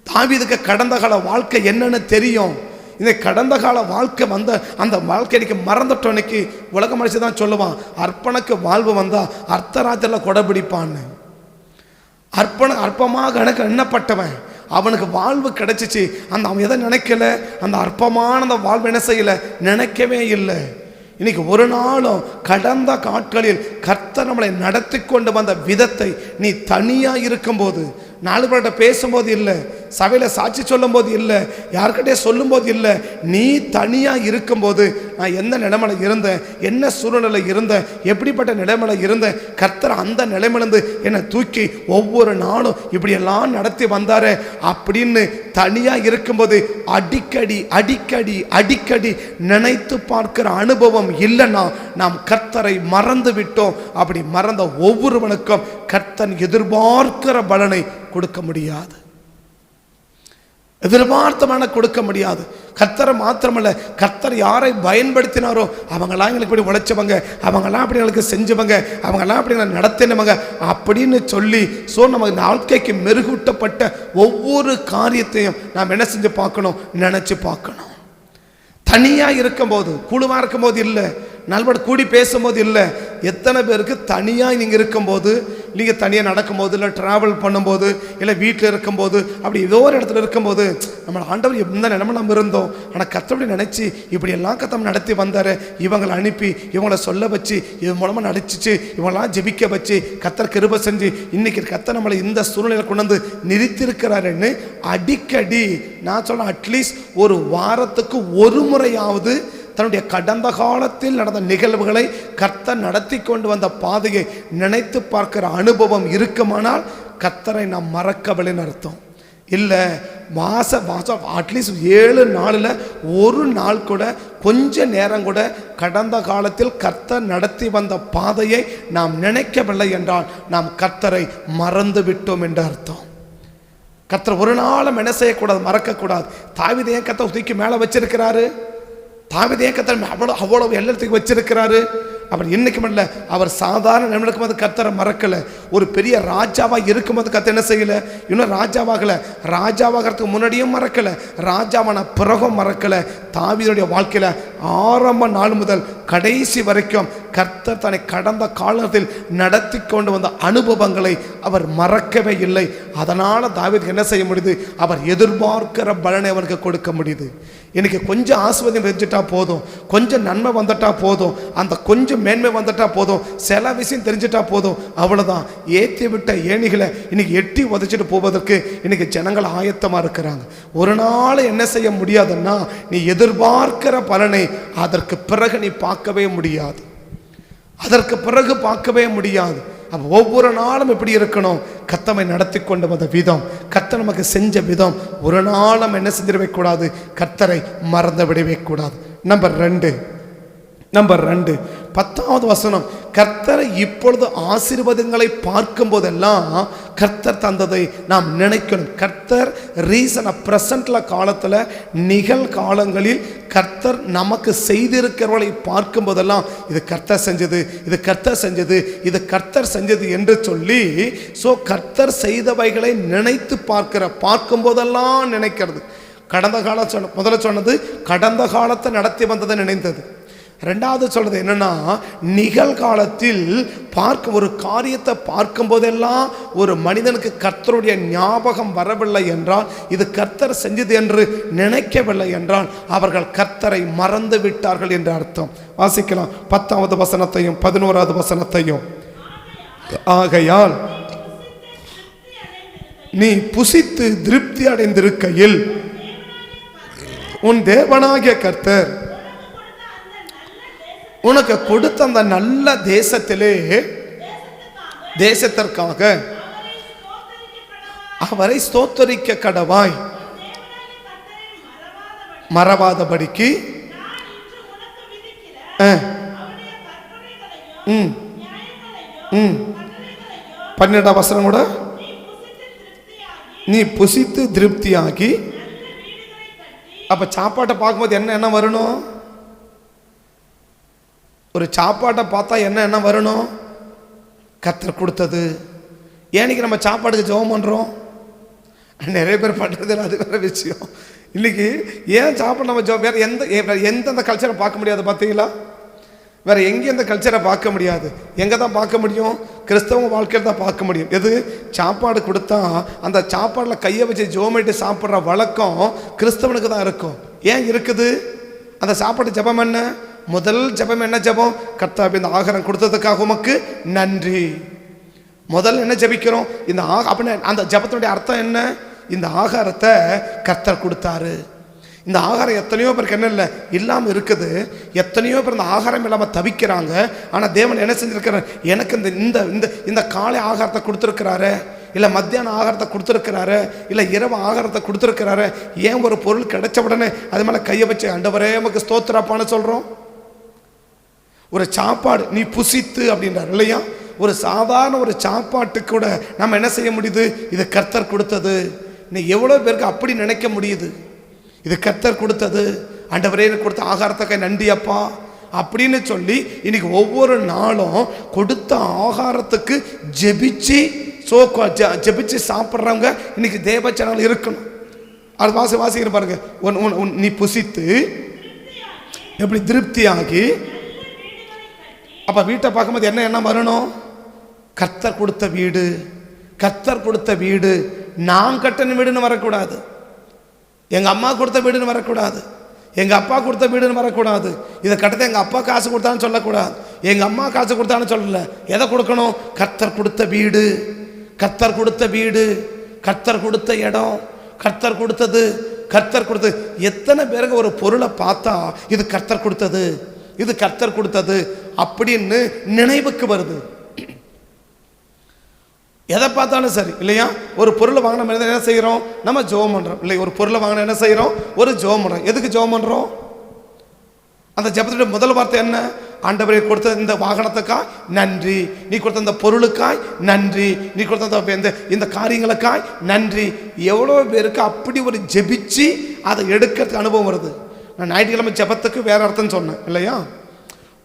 தாவீதுக்கு கடந்த கால வாழ்க்கை என்னன்னு தெரியும். இந்த கடந்த கால வாழ்க்கை வந்த அந்த வாழ்க்கை இன்னைக்கு மறந்துட்டோம். இன்னைக்கு உலக மனுஷன் தான் சொல்லுவான், அர்ப்பனுக்கு வாழ்வு வந்தா அர்த்தராத்திரில் கொடைபிடிப்பான்னு. அற்பமாக எனக்கு எண்ணப்பட்டவன் அவனுக்கு வாழ்வு கிடைச்சிச்சு. அவன் எதை நினைக்கல, அந்த அற்பமான அந்த வாழ்வு என்ன செய்யலை, நினைக்கவே இல்லை. இன்னைக்கு ஒரு நாளும் கடந்த நாட்களில் கர்த்தர் நம்மளை நடத்தி கொண்டு வந்த விதத்தை நீ தனியாக இருக்கும்போது, 4 பேர்கிட்ட பேசும்போது இல்லை, சபையில் சாட்சி சொல்லும் போது இல்லை, யார்கிட்டே சொல்லும்போது இல்லை, நீ தனியாக இருக்கும்போது நான் எந்த நிலைமையில் இருந்தேன், என்ன சூழ்நிலை இருந்தேன், எப்படிப்பட்ட நிலைமையில் இருந்தேன், கர்த்தர் அந்த நிலைமையிலிருந்து என்னை தூக்கி ஒவ்வொரு நாளும் இப்படியெல்லாம் நடத்தி வந்தாரே அப்படின்னு தனியாக இருக்கும்போது அடிக்கடி அடிக்கடி அடிக்கடி நினைத்து பார்க்கிற அனுபவம் இல்லைன்னா நாம் கர்த்தரை மறந்து விட்டோம். அப்படி மறந்த ஒவ்வொருவனுக்கும் கர்த்தன் எதிர்பார்க்கிற பலனை கொடுக்க முடியாது, எதிர்பார்த்தமான கொடுக்க முடியாது. கர்த்தரை மாத்திரமல்ல, கர்த்தர் யாரை பயன்படுத்தினாரோ அவங்களாம் எங்களுக்கு இப்படி உழைச்சவங்க, அவங்களாம் அப்படி எங்களுக்கு செஞ்சவங்க, அவங்களாம் அப்படி நடத்தினவங்க அப்படின்னு சொல்லி நமக்கு வாழ்க்கைக்கு மெருகூட்டப்பட்ட ஒவ்வொரு காரியத்தையும் நாம் என்ன செஞ்சு பார்க்கணும், நினைச்சு பார்க்கணும். தனியாக இருக்கும்போது, குழுவாக இருக்கும்போது இல்லை, நல்பட கூடி பேசும்போது இல்லை. எத்தனை பேருக்கு தனியாக நீங்கள் இருக்கும்போது, நீங்கள் தனியாக நடக்கும்போது, இல்லை ட்ராவல் பண்ணும்போது, இல்லை வீட்டில் இருக்கும்போது, அப்படி ஏதோ ஒரு இடத்துல இருக்கும்போது நம்ம ஆண்டவர் எந்த நிலைமை நம்ம இருந்தோம், ஆனால் கர்த்தரை நினச்சி இப்படியெல்லாம் கர்த்தர் நடத்தி வந்தார், இவங்களை அனுப்பி இவங்களை சொல்ல வச்சு இது மூலமாக நடிச்சிச்சு, இவங்களாம் ஜெபிக்க வச்சு கர்த்தர் கிருபை செஞ்சு இன்னைக்கு கர்த்தர் நம்மளை இந்த சூழ்நிலையில் கொண்டு வந்து நிறுத்திருக்கிறாருன்னு அடிக்கடி நான் சொல்கிறேன், அட்லீஸ்ட் ஒரு வாரத்துக்கு ஒரு முறையாவது தன்னுடைய கடந்த காலத்தில் நடந்த நிகழ்வுகளை கர்த்தர் நடத்தி கொண்டு வந்த பாதையை நினைத்து பார்க்கிற அனுபவம் இருக்குமானால் கர்த்தரை நாம் மறக்கவில்லைன்னு அர்த்தம். இல்லை மாதம் அட்லீஸ்ட் 7 நாளில் ஒரு நாள் கூட கொஞ்ச நேரம் கூட கடந்த காலத்தில் கர்த்தர் நடத்தி வந்த பாதையை நாம் நினைக்கவில்லை என்றால் நாம் கர்த்தரை மறந்து விட்டோம் என்று அர்த்தம். கர்த்தர் ஒரு நாளும் என்ன செய்யக்கூடாது, மறக்கக்கூடாது. தாவீதை ஏன் கர்த்தர் தூக்கி மேலே வச்சிருக்கிறாரு? தாவீதை ஏன் கர்த்தர் அவ்வளவு எல்லாத்துக்கும் வச்சிருக்கிறாரு? அப்படி இன்னைக்கும் இல்லை, அவர் சாதாரண நிமிடம் போது கர்த்தரை மறக்கலை. ஒரு பெரிய ராஜாவாக இருக்கும்போது கர்த்தர் என்ன செய்யலை, இன்னும் ராஜாவாகலை, ராஜாவாகிறதுக்கு முன்னாடியும் மறக்கலை, ராஜாவான பிறகும் மறக்கலை. தாவீதுடைய வாழ்க்கையில் ஆரம்ப நாள் முதல் கடைசி வரைக்கும் கர்த்தர் தன்னை கடந்த காலத்தில் நடத்தி கொண்டு வந்த அனுபவங்களை அவர் மறக்கவே இல்லை. அதனால் தாவீதுக்கு என்ன செய்ய முடியுது, அவர் எதிர்பார்க்கிற பலனை அவருக்கு கொடுக்க முடியுது. இன்னைக்கு கொஞ்சம் ஆசீர்வாதம் தெரிஞ்சுட்டா போதும், கொஞ்சம் நன்மை வந்துட்டா போதும், அந்த கொஞ்சம் மேன்மை வந்துட்டா போதும், சில விஷயம் தெரிஞ்சுட்டா போதும், அவ்வளோதான். ஏற்றி விட்ட ஏணிகளை இன்னைக்கு எட்டி உதச்சிட்டு போவதற்கு இன்னைக்கு ஜனங்கள் ஆயத்தமாக இருக்கிறாங்க. ஒரு நாள் என்ன செய்ய முடியாதுன்னா, நீ எதிர்பார்க்கிற பலனை அதற்கு பிறகு நீ பார்க்கவே முடியாது, அதற்கு பிறகு பார்க்கவே முடியாது. அப்போ ஒவ்வொரு நாளும் எப்படி இருக்கணும், கர்த்தரை நடத்தி கொண்டு வந்த விதம், கர்த்தர் நமக்கு செஞ்ச விதம், ஒரு நாளும் என்ன செஞ்சிடவே கூடாது, கர்த்தரை மறந்து விடவே கூடாது. நம்பர் 2 10வது வசனம், கர்த்தரை இப்பொழுது ஆசீர்வாதங்களை பார்க்கும் போதெல்லாம் கர்த்தர் தந்ததை நாம் நினைக்கணும். கர்த்தர் பிரசன்ட்ல காலத்தில் நிகழ்காலங்களில் கர்த்தர் நமக்கு செய்திருக்கிறவர்களை பார்க்கும் போதெல்லாம் இது கர்த்தர் செஞ்சது, இது கர்த்தர் செஞ்சது, இது கர்த்தர் செஞ்சது என்று சொல்லி கர்த்தர் செய்தவைகளை நினைத்து பார்க்கும் போதெல்லாம் நினைக்கிறது. கடந்த காலம் முதல்ல சொன்னது கடந்த காலத்தை நடத்தி வந்ததை நினைத்தது. ரெண்டாவது சொல்றது என்னன்னா, நிகழ்காலத்தில் ஒரு காரியத்தை பார்க்கும் போதெல்லாம் ஒரு மனிதனுக்கு கர்த்தருடைய ஞாபகம் வரவில்லை என்றால், இது கர்த்தர் செஞ்சது என்று நினைக்கவில்லை என்றால் அவர்கள் கர்த்தரை மறந்து விட்டார்கள் என்று அர்த்தம். வாசிக்கலாம் 10வது வசனத்தையும் 11வது வசனத்தையும். ஆகையால் நீ புசித்து திருப்தி அடைந்திருக்கையில் உன் தேவனாகிய கர்த்தர் உனக்கு கொடுத்த அந்த நல்ல தேசத்திற்காக அவரை ஸ்தோத்தரிக்க கடவாய். மறவாதபடிக்கு 12வது வசனம் கூட, நீ புசித்து திருப்தியாகி. அப்ப சாப்பாட்டை பார்க்கும்போது என்ன வரணும், ஒரு சாப்பாட்டை பார்த்தா என்ன வரணும், கர்த்தர் கொடுத்தது. ஏன்னைக்கு நம்ம சாப்பாடுக்கு ஜெபம் பண்ணுறோம், நிறைய பேர் பண்ணுறது, அது வேற விஷயம். இன்னைக்கு ஏன் சாப்பாடு நம்ம வேற எந்தெந்த கல்ச்சரை பார்க்க முடியாது பார்த்தீங்களா? வேற எங்கேயும் இந்த கல்ச்சரை பார்க்க முடியாது. எங்கே தான் பார்க்க முடியும், கிறிஸ்தவ வாழ்க்கையில் தான் பார்க்க முடியும். எது, சாப்பாடு கொடுத்தா அந்த சாப்பாடில் கையை வச்சு ஜோமிட்டு சாப்பிட்ற வழக்கம் கிறிஸ்தவனுக்கு தான் இருக்கும். ஏன் இருக்குது? அந்த சாப்பாடு ஜெபம் என்ன, முதல் ஜெபம் என்ன ஜெபம், கர்த்தாவே இந்த ஆகாரம் கொடுத்ததுக்காக உமக்கு நன்றி. முதல் என்ன ஜெபிக்கிறோம், இந்த அப்படின்னு அந்த ஜெபத்தினுடைய அர்த்தம் என்ன, இந்த ஆகாரத்தை கர்த்தர் கொடுத்தாரு. இந்த ஆகாரம் எத்தனையோ பேருக்கு என்ன இல்லை இல்லாமல் இருக்குது, எத்தனையோ பேர் இந்த ஆகாரம் இல்லாமல் தவிக்கிறாங்க. ஆனால் தேவன் என்ன செஞ்சிருக்கிறார், எனக்கு இந்த இந்த இந்த காலை ஆகாரத்தை கொடுத்துருக்கிறாரு, இல்லை மத்தியான ஆகாரத்தை கொடுத்துருக்கிறாரு, இல்லை இரவு ஆகாரத்தை கொடுத்துருக்கிறாரு. ஏன் ஒரு பொருள் கிடைச்ச உடனே அது மேலே கையை வச்சு ஆண்டவரே நமக்கு ஸ்தோத்திரப்பான்னு சொல்கிறோம்? ஒரு சாப்பாடு நீ புசித்து அப்படின்றார் இல்லையா? ஒரு சாதாரண ஒரு சாப்பாட்டுக்கு கூட நம்ம என்ன செய்ய முடியுது, இது கர்த்தர் கொடுத்தது. நீ எவ்வளோ பேருக்கு அப்படி நினைக்க முடியுது, இது கர்த்தர் கொடுத்தது, ஆண்டவரே கொடுத்த ஆகாரத்துக்கு நன்றி அப்பா அப்படின்னு சொல்லி இன்னைக்கு ஒவ்வொரு நாளும் கொடுத்த ஆகாரத்துக்கு ஜெபிச்சு சாப்பிட்றவங்க இன்னைக்கு தேவ சேனல் இருக்கணும். அது வாசிக்கிற பாருங்க, நீ புசித்து எப்படி திருப்தியாகி. அப்ப வீட்டை பார்க்கும்போது என்ன வரணும், கர்த்தர் கொடுத்த வீடு, கர்த்தர் கொடுத்த வீடு, நான் கட்டின வீடுன்னு வரக்கூடாது, எங்க அம்மா கொடுத்த வீடுன்னு வரக்கூடாது, எங்க அப்பா கொடுத்த வீடுன்னு வரக்கூடாது, இதை கட்டத்தை எங்க அப்பா காசு கொடுத்தான்னு சொல்லக்கூடாது, எங்க அம்மா காசு கொடுத்தான்னு சொல்லல. எதை கொடுக்கணும், கர்த்தர் கொடுத்த வீடு, கர்த்தர் கொடுத்த வீடு, கர்த்தர் கொடுத்த இடம், கர்த்தர் கொடுத்தது, கர்த்தர் கொடுத்தது. எத்தனை பேருக்கு ஒரு பொருளை பார்த்தா இது கர்த்தர் கொடுத்தது, இது கர்த்தர் கொடுத்தது அப்படின்னு நினைவுக்கு வருது. எதை பார்த்தாலும் சரி இல்லையா, ஒரு பொருளை வாங்கின என்ன செய்கிறோம், நம்ம ஜெபம் பண்ணுறோம் இல்லை. ஒரு பொருளை வாங்கின என்ன செய்கிறோம், ஒரு ஜெபம் பண்ணுறோம். எதுக்கு ஜெபம் பண்ணுறோம்? அந்த ஜெபத்துடைய முதல் வார்த்தை என்ன? ஆண்டவரே கொடுத்த இந்த வாகனத்துக்காய் நன்றி, நீ கொடுத்த இந்த பொருளுக்காய் நன்றி, நீ கொடுத்த இந்த காரியங்களுக்காய் நன்றி. எவ்வளோ பேருக்கு அப்படி ஒரு ஜெபிச்சு அதை எடுக்கிறதுக்கு அனுபவம் வருது. நான் ஞாயிற்றுக்கிழமை ஜெபத்துக்கு வேற அர்த்தம் சொன்னேன் இல்லையா.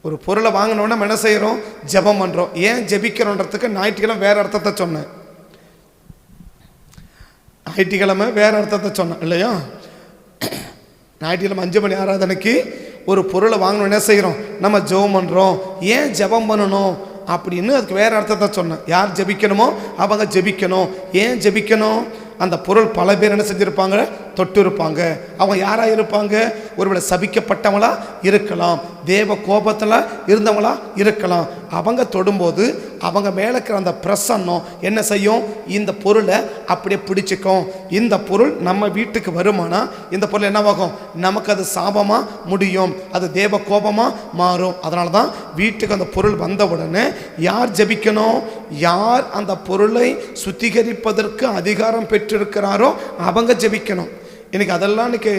ஒரு பொருளை வாங்கினோன்னா நம்ம என்ன செய்கிறோம், ஜெபம் பண்ணுறோம். ஏன் ஜெபிக்கிறோன்றதுக்கு ஞாயிற்றுக்கிழமை வேற அர்த்தத்தை சொன்னேன். ஞாயிற்றுக்கிழமை வேற அர்த்தத்தை சொன்னேன் இல்லையா. ஞாயிற்றுக்கிழமை 5 மணி ஆராதனைக்கு ஒரு பொருளை வாங்கணும் என்ன செய்கிறோம், நம்ம ஜெபம் பண்ணுறோம். ஏன் ஜெபம் பண்ணணும் அப்படின்னு அதுக்கு வேற அர்த்தத்தை சொன்னேன். யார் ஜெபிக்கணுமோ அவங்க ஜெபிக்கணும். ஏன் ஜெபிக்கணும்? அந்த பொருள் பல பேர் என்ன செஞ்சுருப்பாங்க, தொட்டு இருப்பாங்க. அவங்க யாராக இருப்பாங்க? ஒருவேளை சபிக்கப்பட்டவங்களா இருக்கலாம், தேவ கோபத்தில் இருந்தவங்களா இருக்கலாம். அவங்க தொடும்போது அவங்க மேலே இருக்கிற அந்த பிரசன்னம் என்ன செய்யும், இந்த பொருளை அப்படியே பிடிச்சிக்கும். இந்த பொருள் நம்ம வீட்டுக்கு வருமானா இந்த பொருள் என்னவாகும், நமக்கு அது சாபமாக முடியும், அது தேவ கோபமாக மாறும். அதனால தான் வீட்டுக்கு அந்த பொருள் வந்த உடனே யார் ஜெபிக்கணும், யார் அந்த பொருளை சுத்திகரிப்பதற்கு அதிகாரம் பெற்றிருக்கிறாரோ அவங்க ஜெபிக்கணும். இன்னைக்கு அதெல்லாம் இன்னைக்கு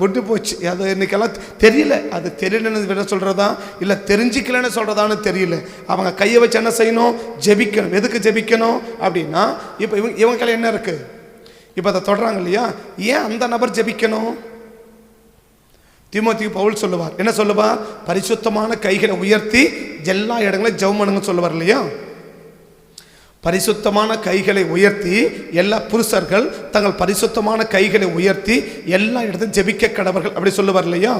விட்டு போச்சு. அது இன்னைக்கெல்லாம் தெரியல. அது தெரியலன்னு விட சொல்கிறதா இல்லை தெரிஞ்சிக்கலன்னு சொல்கிறதான்னு தெரியல. அவங்க கையை வச்சு என்ன செய்யணும், ஜெபிக்கணும். எதுக்கு ஜெபிக்கணும் அப்படின்னா, இப்போ இவங்க கையில் என்ன இருக்குது, இப்போ அதை தொடறாங்க இல்லையா, ஏன் அந்த நபர் ஜெபிக்கணும்? தீமோத்தேயு பவுல் சொல்லுவார், என்ன சொல்லுவார், பரிசுத்தமான கைகளை உயர்த்தி எல்லா இடங்களும் ஜெபம் பண்ணுங்க சொல்லுவார் இல்லையா. பரிசுத்தமான கைகளை உயர்த்தி எல்லா புருஷர்கள் தங்கள் பரிசுத்தமான கைகளை உயர்த்தி எல்லா இடத்தையும் ஜெபிக்க கடவர்கள் அப்படி சொல்லுவார் இல்லையா.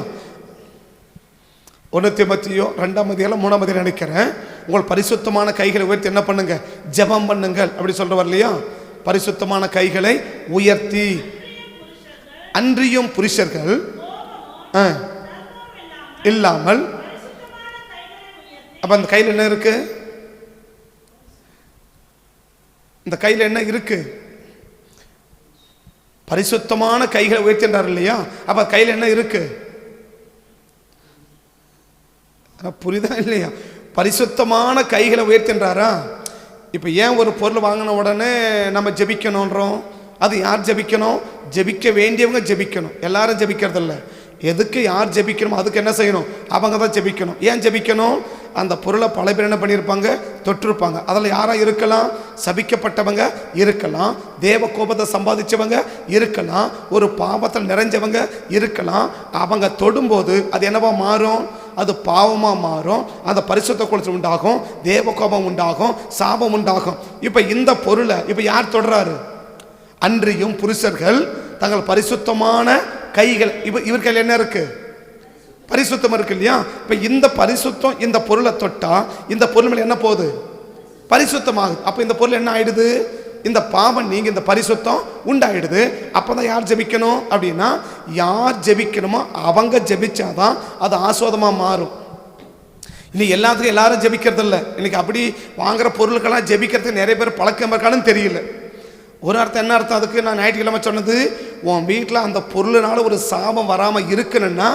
1 தீமோத்தேயு 2ஆம் அதிகாரம் 3ஆம் அதிகாரம் நினைக்கிறேன், உங்கள் பரிசுத்தமான கைகளை உயர்த்தி என்ன பண்ணுங்க, ஜெபம் பண்ணுங்கள் அப்படி சொல்றவர் இல்லையா. பரிசுத்தமான கைகளை உயர்த்தி. அன்றியும் புருஷர்கள் இல்லாமல், அப்ப அந்த கையில் என்ன இருக்கு, இந்த கையில் என்ன இருக்கு, பரிசுத்தமான கைகளை உயர்த்தின்றார் இல்லையா. அப்ப கையில் என்ன இருக்கு, புரியுதா இல்லையா? பரிசுத்தமான கைகளை உயர்த்தின்றாரா. இப்ப ஏன் ஒரு பொருள் வாங்கின உடனே நம்ம ஜெபிக்கணும்ன்றோம்? அது யார் ஜெபிக்கணும், ஜெபிக்க வேண்டியவங்க ஜெபிக்கணும், எல்லாரும் ஜெபிக்கிறது இல்லை. எதுக்கு யார் ஜெபிக்கணுமோ அதுக்கு என்ன செய்யணும், அவங்க தான் ஜெபிக்கணும். ஏன் ஜெபிக்கணும், அந்த பொருளை பல பேர் என்ன பண்ணியிருப்பாங்க, தொட்டிருப்பாங்க. அதில் யாராக இருக்கலாம், சபிக்கப்பட்டவங்க இருக்கலாம், தேவ கோபத்தை சம்பாதிச்சவங்க இருக்கலாம், ஒரு பாவத்தில் நிறைஞ்சவங்க இருக்கலாம். அவங்க தொடும்போது அது என்னவா மாறும், அது பாவமாக மாறும். அந்த பரிசுத்த குலத்தில் உண்டாகும், தேவ கோபம் உண்டாகும், சாபம் உண்டாகும். இப்போ இந்த பொருளை இப்போ யார் தொடுறாரு, அன்றியும் புருஷர்கள் தங்கள் பரிசுத்தமான கைகள், இவர் கையில் என்ன இருக்கு, பரிசுத்தம் இருக்கு இல்லையா. இப்ப இந்த பரிசுத்தம் இந்த பொருளை தொட்டா இந்த பொருள் மேல என்ன போகுது, பரிசுத்தமாகுது. அப்ப இந்த பொருள் என்ன ஆயிடுது, இந்த பாவம் நீங்க இந்த பரிசுத்தம் உண்டாயிடுது. அப்பதான் யார் ஜெபிக்கணும் அப்படின்னா, யார் ஜெபிக்கணுமோ அவங்க ஜெபிச்சாதான் அது ஆஸ்வாதமா மாறும். இன்னைக்கு எல்லாத்துக்கும் எல்லாரும் ஜெபிக்கிறது இல்லை. இன்னைக்கு அப்படி வாங்குற பொருளுக்கெல்லாம் ஜெபிக்கிறதுக்கு நிறைய பேர் பழக்கம் இருக்கான்னு தெரியல. ஒரு அர்த்தம் என்ன அர்த்தம் அதுக்கு, நான் ஞாயிற்றுக்கிழமை சொன்னது, உன் வீட்டில் அந்த பொருளினால ஒரு சாபம் வராமல் இருக்கணும்னா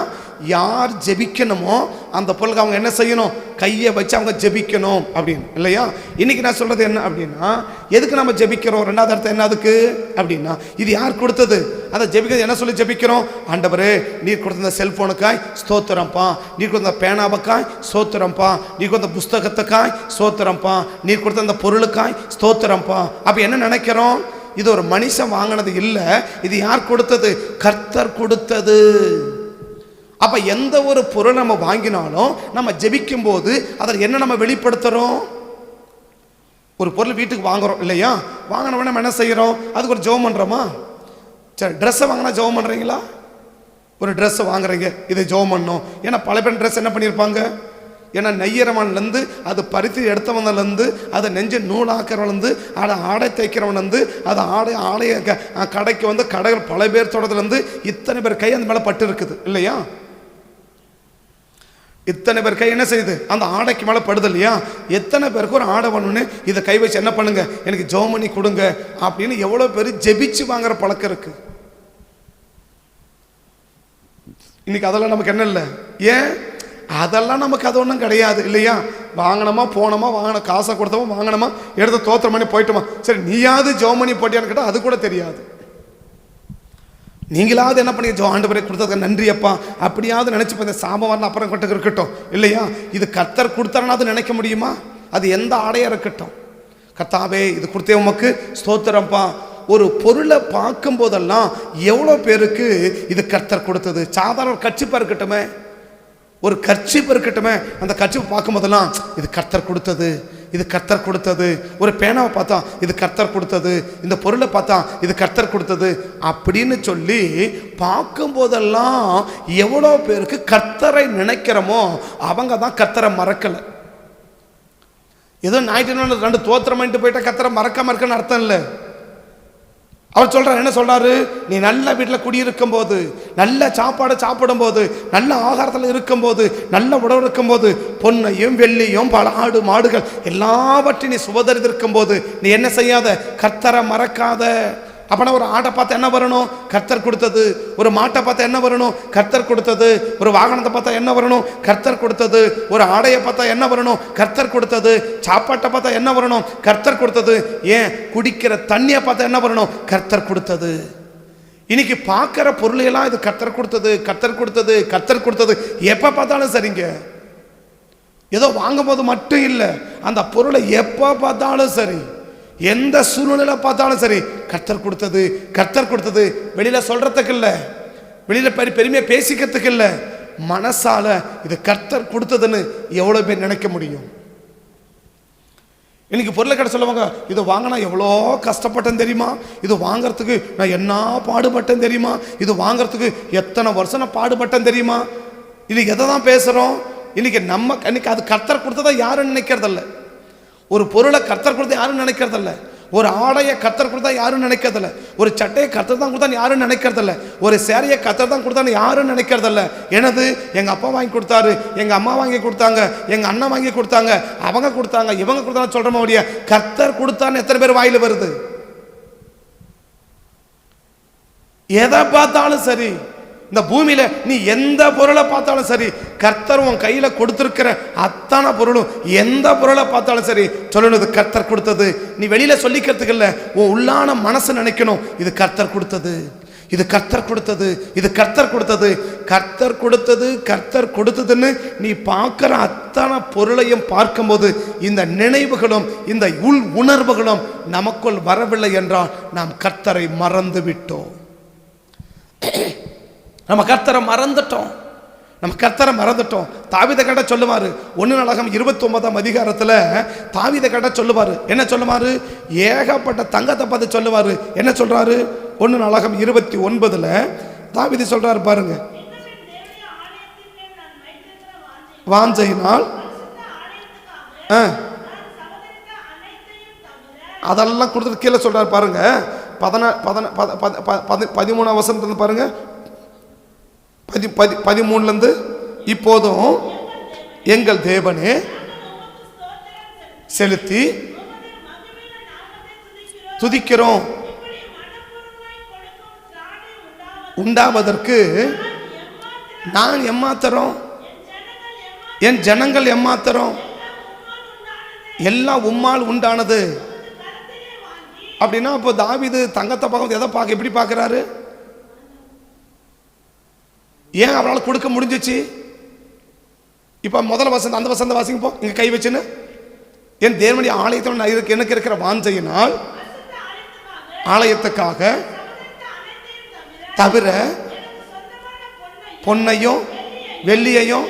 யார் ஜெபிக்கணுமோ அந்த பொருளுக்கு அவங்க என்ன செய்யணும், கையை வச்சு அவங்க ஜெபிக்கணும் அப்படின்னு இல்லையா. இன்னைக்கு நான் சொல்றது என்ன அப்படின்னா, எதுக்கு நம்ம ஜெபிக்கிறோம், ரெண்டாவது அர்த்தம் என்ன அதுக்கு அப்படின்னா, இது யார் கொடுத்தது, அதை ஜெபிக்கிறது என்ன சொல்லி ஜெபிக்கிறோம், ஆண்டவரே நீர் கொடுத்த இந்த செல்போனுக்காய் ஸ்தோத்திரம்ப்பா, நீர் கொடுத்த பேனாவுக்காய் ஸ்தோத்திரம்ப்பா, நீர் கொடுத்த புஸ்தகத்துக்காய் ஸ்தோத்திரம்ப்பா, நீர் கொடுத்த அந்த பொருளுக்காய் ஸ்தோத்திரம்ப்பா. அப்ப என்ன நினைக்கிறோம், இது ஒரு மனுஷன் வாங்கினது இல்லை, இது யார் கொடுத்தது, கர்த்தர் கொடுத்தது. அப்ப எந்த ஒரு பொருள் நம்ம வாங்கினாலும் நம்ம ஜெபிக்கும் போது அதில் என்ன நம்ம வெளிப்படுத்துறோம், ஒரு பொருள் வீட்டுக்கு வாங்குறோம் இல்லையா, வாங்கினவன நம்ம என்ன செய்யறோம், அதுக்கு ஒரு ஜெபம் பண்றோமா. சரி, ட்ரெஸ்ஸை வாங்கினா ஜெபம் பண்றீங்களா, ஒரு ட்ரெஸ்ஸை வாங்குறீங்க இதை ஜெபம் பண்ணணும். ஏன்னா பல பேர் ட்ரெஸ் என்ன பண்ணியிருப்பாங்க, ஏன்னா நெய்யறவன்லேருந்து அது பருத்தி எடுத்தவன்லேருந்து அதை நெஞ்சு நூலாக்கிறவன்லேருந்து அதை ஆடை தைக்கிறவன்லேருந்து அதை ஆடைய கடைக்கு வந்து கடைகள் பல பேர் தொடர்ந்துலேருந்து இத்தனை பேர் கை அந்த மேலே பட்டு இருக்குது இல்லையா. இத்தனை பேர் கை என்ன செய்யுது, அந்த ஆடைக்கு மேலே படுது இல்லையா. எத்தனை பேருக்கு ஒரு ஆடை பண்ணணுன்னு இதை கை வச்சு என்ன பண்ணுங்க, எனக்கு ஜெபம் பண்ணி கொடுங்க அப்படின்னு எவ்வளோ பேர் ஜெபிச்சு வாங்குற பழக்கம் இருக்கு. இன்னைக்கு அதெல்லாம் நமக்கு என்ன இல்லை. ஏன், அதெல்லாம் நமக்கு அது ஒன்றும் கிடையாது இல்லையா? வாங்கினோமா போனோமா, வாங்கின காசை கொடுத்தோமா வாங்கினோமா, எடுத்து தோத்திரம் பண்ணி போயிட்டோமா. சரி, நீயாவது ஜெபம் பண்ணி போட்டியான்னு கேட்டால் அது கூட தெரியாது. நீங்களாவது என்ன பண்ணி ஆண்டவரே கொடுத்ததுக்கு நன்றி அப்பா அப்படியாவது நினைச்சு இந்த சாபம் வரணும் அப்புறம் கொண்டு இருக்கட்டும் இல்லையா? இது கர்த்தர் கொடுத்தாருனாவது நினைக்க முடியுமா? அது எந்த ஆடையா இருக்கட்டும். கர்த்தாவே இது கொடுத்தே உமக்கு ஸ்தோத்திரம்ப்பா. ஒரு பொருளை பார்க்கும் போதெல்லாம் எவ்வளோ பேருக்கு இது கர்த்தர் கொடுத்தது. சாதாரண ஒரு கர்ச்சிப்பாக இருக்கட்டுமே, ஒரு கர்ச்சிப்பு இருக்கட்டுமே, அந்த கர்ச்சிப்பு பார்க்கும் போதெல்லாம் இது கர்த்தர் கொடுத்தது, இது கர்த்தர் கொடுத்தது. ஒரு பேனாவை பார்த்தா இது கர்த்தர் கொடுத்தது, இந்த பொருளை பார்த்தா இது கர்த்தர் கொடுத்தது அப்படின்னு சொல்லி பார்க்கும் போதெல்லாம் எவ்வளோ பேருக்கு கர்த்தரை நினைக்கிறோமோ அவங்க தான் கர்த்தரை மறக்கலை. ஏதோ ஞாயிற்று 2 தோத்திரம் பண்ணிட்டு போயிட்டா கர்த்தரை மறக்காம இருக்குன்னு அர்த்தம் இல்லை. அவர் சொல்றார், என்ன சொல்றாரு? நீ நல்ல வீட்டில் குடியிருக்கும் போது, நல்ல சாப்பாடு சாப்பிடும் போது, நல்ல ஆகாரத்தில் இருக்கும்போது, நல்ல உணவு இருக்கும்போது, பொன்னையும் வெள்ளியும் பல ஆடு மாடுகள் எல்லாவற்றையும் நீ சுபதரித்திருக்கும் போது நீ என்ன செய்யாத? கர்த்தரை மறக்காத. அப்பனா ஒரு ஆட்டை பார்த்தா என்ன வரணும்? கர்த்தர் கொடுத்தது. ஒரு மாட்டை பார்த்தா என்ன வரணும்? கர்த்தர் கொடுத்தது. ஒரு வாகனத்தை பார்த்தா என்ன வரணும்? கர்த்தர் கொடுத்தது. ஒரு ஆடையை பார்த்தா என்ன வரணும்? கர்த்தர் கொடுத்தது. சாப்பாட்டை பார்த்தா என்ன வரணும்? கர்த்தர் கொடுத்தது. ஏன் குடிக்கிற தண்ணியை பார்த்தா என்ன வரணும்? கர்த்தர் கொடுத்தது. இன்னைக்கு பார்க்கிற பொருளையெல்லாம் இது கர்த்தர் கொடுத்தது, கர்த்தர் கொடுத்தது, கர்த்தர் கொடுத்தது. எப்போ பார்த்தாலும் சரிங்க. ஏதோ வாங்கும் போது மட்டும் இல்லை, அந்த பொருளை எப்போ பார்த்தாலும் சரி, எந்த சூழ்நிலையில பார்த்தாலும் சரி, கர்த்தர் கொடுத்தது, கர்த்தர் கொடுத்தது. வெளியில சொல்றதுக்கு இல்லை, வெளியில பெருமையா பேசிக்கிறதுக்கு இல்லை, மனசால இது கர்த்தர் கொடுத்ததுன்னு எவ்வளவு பேர் நினைக்க முடியும்? இன்னைக்கு பொருளை கடை சொல்லுவாங்க, இது வாங்கினா எவ்வளோ கஷ்டப்பட்டேன் தெரியுமா, இது வாங்கறதுக்கு நான் என்ன பாடுபட்டேன் தெரியுமா, இது வாங்கறதுக்கு எத்தனை வருஷம் நான் பாடுபட்டேன் தெரியுமா. இன்னைக்கு எதை தான் பேசுறோம்? இன்னைக்கு அது கர்த்தர் கொடுத்ததா யாரும் நினைக்கிறதில்ல. ஒரு பொருளை கர்த்தர் கொடுத்தா யாரும் நினைக்கிறதில்ல. ஒரு ஆடையை கர்த்தர் கொடுத்தா யாரும் நினைக்கிறதில்ல. ஒரு சட்டையை கர்த்தர் தான் கொடுத்தா யாரும் நினைக்கிறதில்ல. ஒரு சேரையை கர்த்தர் தான் கொடுத்தான்னு யாரும் நினைக்கிறதில்ல. எனது எங்கள் அப்பா வாங்கி கொடுத்தாரு, எங்கள் அம்மா வாங்கி கொடுத்தாங்க, எங்கள் அண்ணன் வாங்கி கொடுத்தாங்க, அவங்க கொடுத்தாங்க, இவங்க கொடுத்தாங்க சொல்கிற மாதிரியா? கர்த்தர் கொடுத்தான்னு எத்தனை பேர் வாயில் வருது? எதை பார்த்தாலும் சரி, இந்த பூமியில நீ எந்த பொருளை பார்த்தாலும் சரி, கர்த்தர் உன் கையில கொடுத்திருக்கிற அத்தனை பொருளும் எந்த பொருளை பார்த்தாலும் சரி சொல்லணும் கர்த்தர் கொடுத்தது. நீ வெளியில சொல்லிக்கிறதுக்கு இல்லை, உன் உள்ளான மனசு நினைக்கணும் இது கர்த்தர் கொடுத்தது, இது கர்த்தர் கொடுத்தது, இது கர்த்தர் கொடுத்தது. கர்த்தர் கொடுத்தது, கர்த்தர் கொடுத்ததுன்னு நீ பார்க்கிற அத்தனை பொருளையும் பார்க்கும்போது இந்த நினைவுகளும் இந்த உள் உணர்வுகளும் நமக்குள் வரவில்லை என்றால் நாம் கர்த்தரை மறந்து விட்டோம். நம்ம கர்த்தரை மறந்துட்டோம், நம்ம கர்த்தரை மறந்துட்டோம். தாவீதை கேட்ட சொல்லுவாரு, 1 நாளாகமம் 29ஆம் அதிகாரத்தில் தாவீதை கேட்ட சொல்லுவாரு, என்ன சொல்லுவாரு? ஏகப்பட்ட தங்கத்தை பார்த்து சொல்லுவாரு. என்ன சொல்றாரு? 1 நாளாகமம் 29ல் தாவீது சொல்றாரு பாருங்க, வாஞ்சையினால் அதெல்லாம் கொடுத்துட்டு கீழே சொல்றாரு பாருங்க, 13ஆம் வசனத்துல பாருங்க, 13லேருந்து இப்போதும் எங்கள் தேவனே செலுத்தி துதிக்கிறோம் உண்டாவதற்கு நான் எம்மாத்திரம், என் ஜனங்கள் எம்மாத்திரம், எல்லாம் உம்மால் உண்டானது. அப்படின்னா இப்போ தாவீது தங்கத்தை பார்க்க எதை பார்க்க எப்படி பார்க்கிறாரு? ஏன் அவரால் கொடுக்க முடிஞ்சிச்சு? இப்போ முதல் வசந்த அந்த வசந்த வாசிங்க போ, இங்கே கை வச்சுன்னு, என் தேவனுடைய ஆலயத்தில் எனக்கு இருக்கிற வாஞ்சையினால் ஆலயத்துக்காக தவிர பொன்னையும் வெள்ளியையும்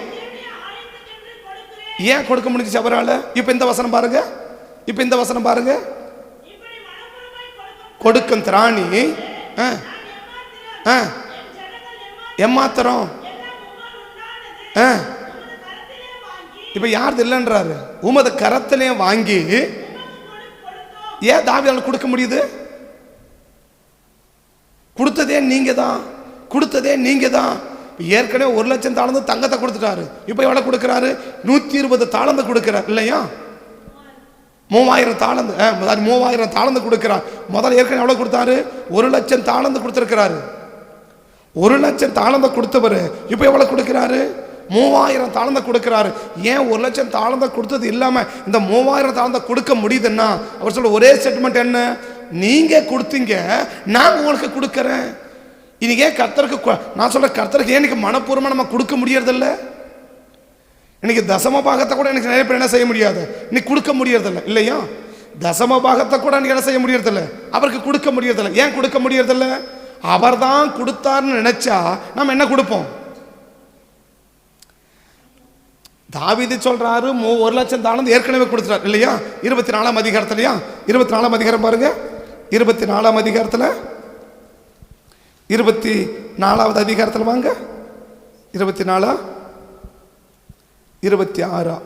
ஏன் கொடுக்க முடிஞ்சிச்சு அவரால்? இப்போ இந்த வசனம் பாருங்க, இப்போ இந்த வசனம் பாருங்க, கொடுக்கும் திராணி எம்மாத்திரம். இப்ப யார் இல்லைன்றாரு? உமது கரத்திலே வாங்கி. ஏன் தாவீதால கொடுக்க முடியுது? கொடுத்ததே நீங்க தான், கொடுத்ததே நீங்க தான். ஏற்கனவே 1 லட்சம் தாளந்து தங்கத்தை கொடுத்துட்டாரு, இப்ப எவ்வளவு கொடுக்கிறாரு? 120 தாளந்து கொடுக்கிறார் இல்லையா? 3000 தாளந்து, 3000 தாளந்து கொடுக்கிறார். முதல்ல ஏற்கனவே எவ்வளவு கொடுத்தாரு? 1 லட்சம் தாளந்து கொடுத்திருக்கிறாரு. 1 லட்சம் தாளந்த கொடுத்தவர் இப்ப எவ்வளவு கொடுக்கிறாரு? 3000 தாளந்தை கொடுக்கிறாரு. ஏன் 1,00,000 தாளந்தை கொடுத்தது இல்லாமல் இந்த 3000 தாளந்தை கொடுக்க முடியுதுன்னா அவர் சொல்ல ஒரே ஸ்டேட்மெண்ட் என்ன, நீங்க கொடுத்தீங்க, நான் உங்களுக்கு கொடுக்கறேன். இன்னைக்கு ஏன் கர்த்தருக்கு, நான் சொல்ற கர்த்தருக்கு ஏன் எனக்கு மனப்பூர்வமாக நம்ம கொடுக்க முடியறதில்ல? இன்னைக்கு தசம பாகத்தை கூட எனக்கு நிறைய பேர் என்ன செய்ய முடியாது, இன்னைக்கு கொடுக்க முடியறதில்ல இல்லையா? தசம பாகத்தை கூட எனக்கு என்ன செய்ய முடியறதில்ல, அவருக்கு கொடுக்க முடியறதில்ல. ஏன் கொடுக்க முடியறதில்ல? அவர் தான் கொடுத்தாருன்னு நினைச்சா நம்ம என்ன கொடுப்போம்? தாவீது சொல்றாரு 1,00,000 தாளந்து ஏற்கனவே கொடுத்துட்டார் இல்லையா? 24ஆம் அதிகாரத்திலையா, 24ஆம் அதிகாரம் பாருங்க, 24ஆம் அதிகாரத்தில் 24வது அதிகாரத்தில் வாங்க, 24 26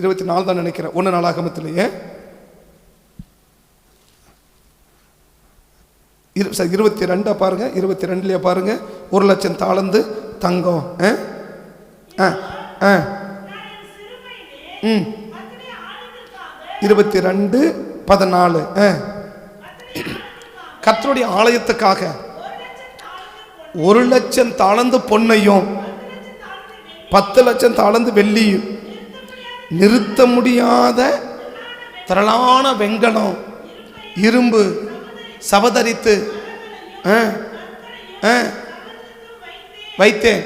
24 தான் நினைக்கிறேன், 1 நாளாகமத்திலேயே 22 பாருங்க, 22லயே பாருங்க, 1,00,000 தாளந்து தங்கம். 22:14 கர்த்தருடைய ஆலயத்துக்காக 1,00,000 தாளந்து பொன்னையும் 10,00,000 தாளந்து வெள்ளியும், நிறுத்த முடியாத திரளான வெண்கலம் இரும்பு சபதரித்து வைத்தேன்.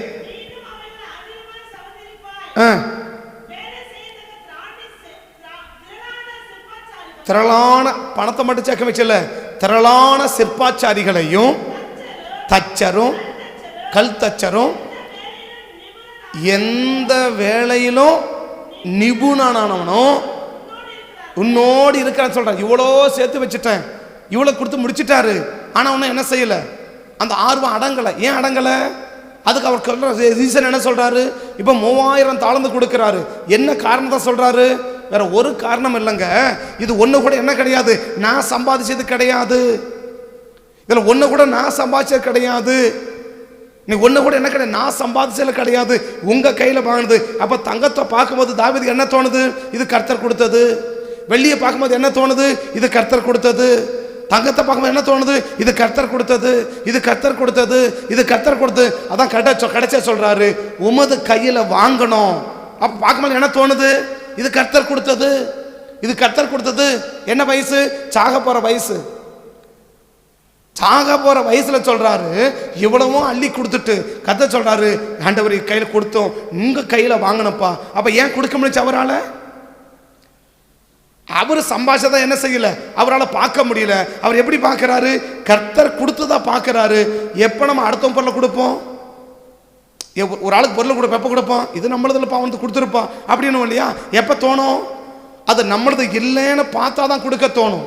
திரளான பணத்தை மட்டும் சேர்க்க வச்சல, திரளான சிற்பாச்சாரிகளையும் தச்சரும் கல் தச்சரும் எந்த வேலையிலும் நிபுணனானவனும் உன்னோடு இருக்கிறான்னு சொல்றான். இவ்வளோ சேர்த்து வச்சுட்டேன், இவ்வளோ கொடுத்து முடிச்சுட்டாரு, ஆனால் ஒன்றும் என்ன செய்யலை, அந்த ஆர்வம் அடங்கலை. ஏன் அடங்கலை? அதுக்கு அவர் சொல்ற ரீசன் என்ன சொல்றாரு? இப்போ 3000 தாளந்து கொடுக்கிறாரு, என்ன காரணத்தை சொல்றாரு? வேற ஒரு காரணம் இல்லைங்க, இது ஒன்று கூட என்ன கிடையாது, நான் சம்பாதிச்சது கிடையாது, இதில் ஒன்று கூட நான் சம்பாதிச்சது கிடையாது, நீ ஒன்று கூட என்ன கிடையாது, நான் சம்பாதிச்சது கிடையாது, உங்கள் கையில் வாங்கினது. அப்போ தங்கத்தை பார்க்கும்போது தாவீதுக்கு என்ன தோணுது? இது கர்த்தர் கொடுத்தது. வெள்ளியை பார்க்கும்போது என்ன தோணுது? இது கர்த்தர் கொடுத்தது. தங்கத்தை பார்க்கும்போது என்ன தோணுது? இது கர்த்தர் கொடுத்தது, இது கர்த்தர் கொடுத்தது, இது கர்த்தர் கொடுத்தது. அதான் கடைசியா சொல்றாரு, உமது கையில் வாங்கணும். அப்போ பார்க்கும்போது என்ன தோணுது? இது கர்த்தர் கொடுத்தது, இது கர்த்தர் கொடுத்தது. என்ன வயசு? சாக போற வயசு. சாக போற வயசுல சொல்றாரு, இவ்வளவும் அள்ளி கொடுத்துட்டு கர்த்தர் சொல்றாரு, ஆண்டவர் கையில் கொடுத்தோம், உங்க கையில் வாங்கணும்ப்பா. அப்ப ஏன் கொடுக்க முடிச்சு அவரால்? அவர் சம்பாஷத்தை என்ன செய்யல, அவரால் பார்க்க முடியல. அவர் எப்படி பார்க்கிறாரு? கர்த்தர் கொடுத்ததா பார்க்கிறாரு. எப்போ நம்ம அடுத்த பொருளை கொடுப்போம்? ஒரு ஆளுக்கு பொருளை கொடுப்போம், எப்போ கொடுப்போம்? இது நம்மளதுல பாவத்து கொடுத்துருப்போம் அப்படின்னு இல்லையா? எப்போ தோணும்? அது நம்மளது இல்லைன்னு பார்த்தா தான் கொடுக்க தோணும்.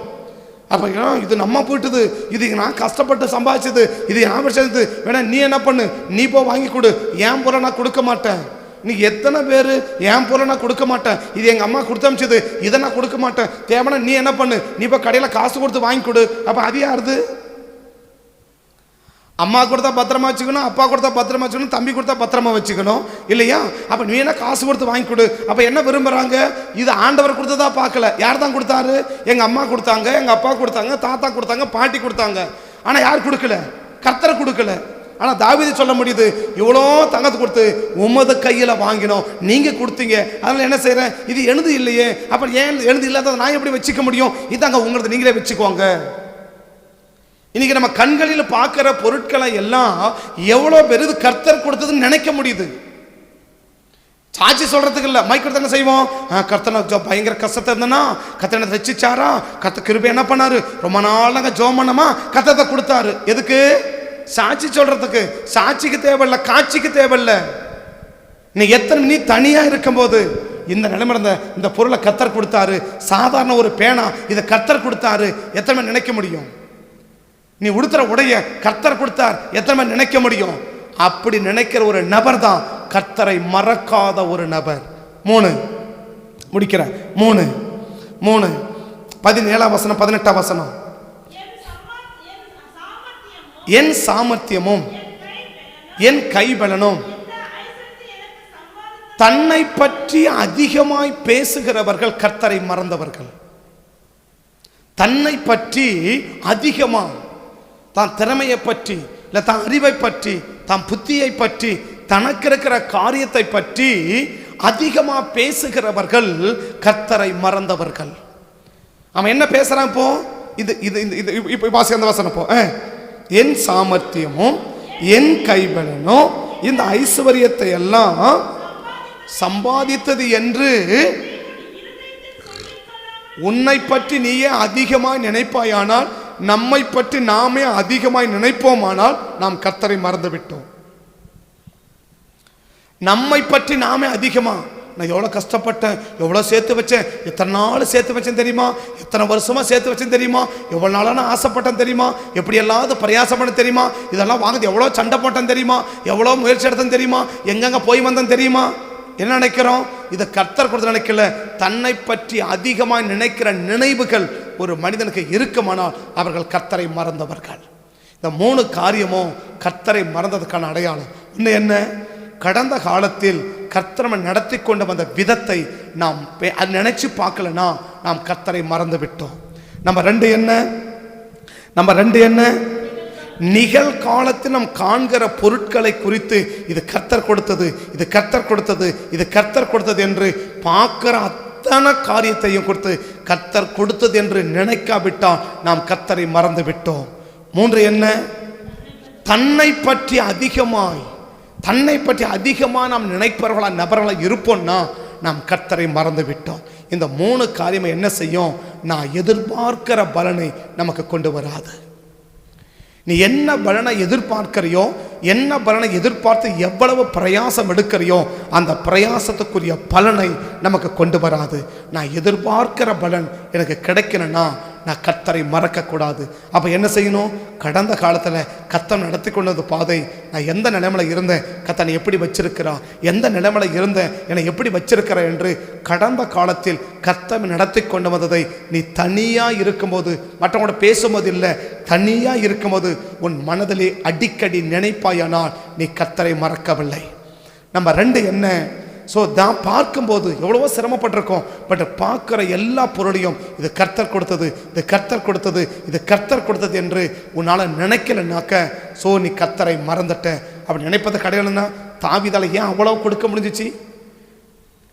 அப்போ இது நம்ம போயிட்டுது, இது நான் கஷ்டப்பட்டு சம்பாதிச்சது, இது நான் படிச்சது, வேணா நீ என்ன பண்ணு, நீ போ வாங்கி கொடு, என் பொருளை நான் கொடுக்க மாட்டேன். நீ எத்தனை பேர் என் பொருளை நான் கொடுக்க மாட்டேன், இது எங்கள் அம்மா கொடுத்து அமிச்சது, இதை நான் கொடுக்க மாட்டேன், தேவைன்னா நீ என்ன பண்ணு, நீ இப்போ கடையில் காசு கொடுத்து வாங்கி கொடு. அப்போ அது யாருது? அம்மா கொடுத்தா பத்திரமா வச்சுக்கணும், அப்பா கொடுத்தா பத்திரமா வச்சுக்கணும், தம்பி கொடுத்தா பத்திரமா வச்சுக்கணும் இல்லையா? அப்போ நீ என்ன காசு கொடுத்து வாங்கி கொடு. அப்போ என்ன விரும்புகிறாங்க? இது ஆண்டவர் கொடுத்ததா பார்க்கல. யார் தான் கொடுத்தாரு? எங்கள் அம்மா கொடுத்தாங்க, எங்கள் அப்பா கொடுத்தாங்க, தாத்தா கொடுத்தாங்க, பாட்டி கொடுத்தாங்க. ஆனால் யார் கொடுக்கல? கர்த்தர் கொடுக்கல. ஆனால் தாவீது சொல்ல முடியுது, இவ்வளோ தங்கத்தை கொடுத்து உமது கையில் வாங்கினோம், நீங்கள் கொடுத்தீங்க, அதனால் என்ன செய்கிறேன், இது எழுது இல்லையே, அப்புறம் ஏன் எழுது இல்லாததை நான் எப்படி வச்சுக்க முடியும்? இதாங்க உங்களது, நீங்களே வச்சுக்கோங்க. இன்னைக்கு நம்ம கண்களில் பார்க்குற பொருட்களை எல்லாம் எவ்வளோ பெருது கர்த்தர் கொடுத்ததுன்னு நினைக்க முடியுது. சாட்சி சொல்றதுக்கு இல்லை, மைக் கொடுத்து என்ன செய்வோம்? கர்த்தனை பயங்கர கஷ்டத்தை இருந்தனா கர்த்தனை ரட்சிச்சாரா, கர்த்தர் கிருபை என்ன பண்ணாரு, ரொம்ப நாள் நாங்கள் ஜோம் பண்ணமா கர்த்தத்தை கொடுத்தாரு. எதுக்கு? சாட்சி சொல்றதுக்கு. சாட்சிக்கு தேவையில்ல, காட்சிக்கு தேவையில்ல. நீ தனியா இருக்கும்போது இந்த நிலைமை இந்த பொருளை கர்த்தர் கொடுத்தாரு, சாதாரண ஒரு பேனா இதை கர்த்தர் கொடுத்தாரு, எத்தனை பேர் நினைக்க முடியும்? நீ உடுத்துற உடைய கர்த்தர் கொடுத்தார், எத்தனை பேர் நினைக்க முடியும்? அப்படி நினைக்கிற ஒரு நபர் தான் கர்த்தரை மறக்காத ஒரு நபர். 3 முடிக்கிறேன். 3 17ஆம் வசனம் 18ஆம் வசனம். என் சாமர்த்தியமும் என் கைபலனும் தன்னை பற்றி அதிகமாய் பேசுகிறவர்கள் கர்த்தரை மறந்தவர்கள். தன்னை பற்றி அதிகமா, தான் திறமையை பற்றி, இல்லை தான் அறிவை பற்றி, தான் புத்தியை பற்றி, தனக்கு இருக்கிற காரியத்தை பற்றி அதிகமா பேசுகிறவர்கள் கர்த்தரை மறந்தவர்கள். அவன் என்ன பேசுறான் இப்போ? இது இது இது இப்ப வாசி அந்த வசனம் போ. என் சாமர்த்தியமும் என் கைபலனும் இந்த ஐஸ்வர்யத்தை எல்லாம் சம்பாதித்தது என்று உன்னை பற்றி நீயே அதிகமாய் நினைப்பாயானால், நம்மை பற்றி நாமே அதிகமாய் நினைப்போமானால் நாம் கர்த்தரை மறந்து விட்டோம். நம்மை பற்றி நாமே அதிகமா, நான் எவ்வளோ கஷ்டப்பட்டேன், எவ்வளோ சேர்த்து வச்சேன், எத்தனை நாள் சேர்த்து வச்சேன் தெரியுமா, எத்தனை வருஷமா சேர்த்து வச்சேன் தெரியுமா, எவ்வளோ நாளாக நான் ஆசைப்பட்டேன் தெரியுமா, எப்படி எல்லாவது பிரயாசம் பண்ண தெரியுமா, இதெல்லாம் வாங்குது எவ்வளோ சண்டை போட்டேன் தெரியுமா, எவ்வளோ முயற்சி எடுத்தேன் தெரியுமா, எங்கெங்க போய் வந்தேன் தெரியுமா. என்ன நினைக்கிறோம்? இதை கர்த்தர் கொடுத்து நினைக்கல. தன்னை பற்றி அதிகமாக நினைக்கிற நினைவுகள் ஒரு மனிதனுக்கு இருக்குமானால் அவர்கள் கர்த்தரை மறந்தவர்கள். இந்த 3 காரியமும் கர்த்தரை மறந்ததுக்கான அடையாளம். இன்னும் என்ன? கடந்த காலத்தில் கர்த்தரை நடத்தி கொண்டு வந்த விதத்தை நாம் நினைச்சு பார்க்கலனா நாம் கர்த்தரை மறந்து விட்டோம். நம்ம 2 என்ன? நிகழ்காலத்தில் நாம் காண்கிற பொருட்களை குறித்து இது கர்த்தர் கொடுத்தது, இது கர்த்தர் கொடுத்தது, இது கர்த்தர் கொடுத்தது என்று பார்க்கிற அத்தனை காரியத்தையும் கொடுத்து கர்த்தர் கொடுத்தது என்று நினைக்காவிட்டால் நாம் கர்த்தரை மறந்து விட்டோம். 3 என்ன? தன்னை பற்றி அதிகமாய் நாம் நினைப்பவர்களா நபர்களா இருப்போம்னா நாம் கர்த்தரை மறந்து விட்டோம். இந்த 3 காரியமே என்ன செய்யும்? நான் எதிர்பார்க்கிற பலனை நமக்கு கொண்டு வராது. நீ என்ன பலனை எதிர்பார்க்கிறியோ, என்ன பலனை எதிர்பார்த்து எவ்வளவு பிரயாசம் எடுக்கிறியோ அந்த பிரயாசத்துக்குரிய பலனை நமக்கு கொண்டு வராது. நான் எதிர்பார்க்கிற பலன் எனக்கு கிடைக்கணும்னா நான் கர்த்தரை மறக்கக்கூடாது. அப்போ என்ன செய்யணும்? கடந்த காலத்தில் கர்த்தர் நடத்தி கொண்டது பாதை, நான் எந்த நிலைமையில் இருந்தேன், கர்த்தனை எப்படி வச்சிருக்கிறா, எந்த நிலைமையில் இருந்தேன், என்னை எப்படி வச்சிருக்கிற என்று கடந்த காலத்தில் கர்த்தர் நடத்தி கொண்டு வந்ததை நீ தனியாக இருக்கும்போது, மற்றவங்களோட பேசும்போது இல்லை, தனியாக இருக்கும்போது உன் மனதிலே அடிக்கடி நினைப்பாயானால் நீ கர்த்தரை மறக்கவில்லை. நம்ம 2 என்ன? ஸோ தான் பார்க்கும்போது எவ்வளவோ சிரமப்பட்டிருக்கோம், பட் பார்க்குற எல்லா பொருளையும் இது கர்த்தர் கொடுத்தது, இது கர்த்தர் கொடுத்தது, இது கர்த்தர் கொடுத்தது என்று உன்னால் நினைக்கலனாக்க ஸோ நீ கர்த்தரை மறந்துட்ட. அப்படி நினைப்பது கிடையாதுன்னா தாவீதால ஏன் அவ்வளோ கொடுக்க முடிஞ்சிச்சு?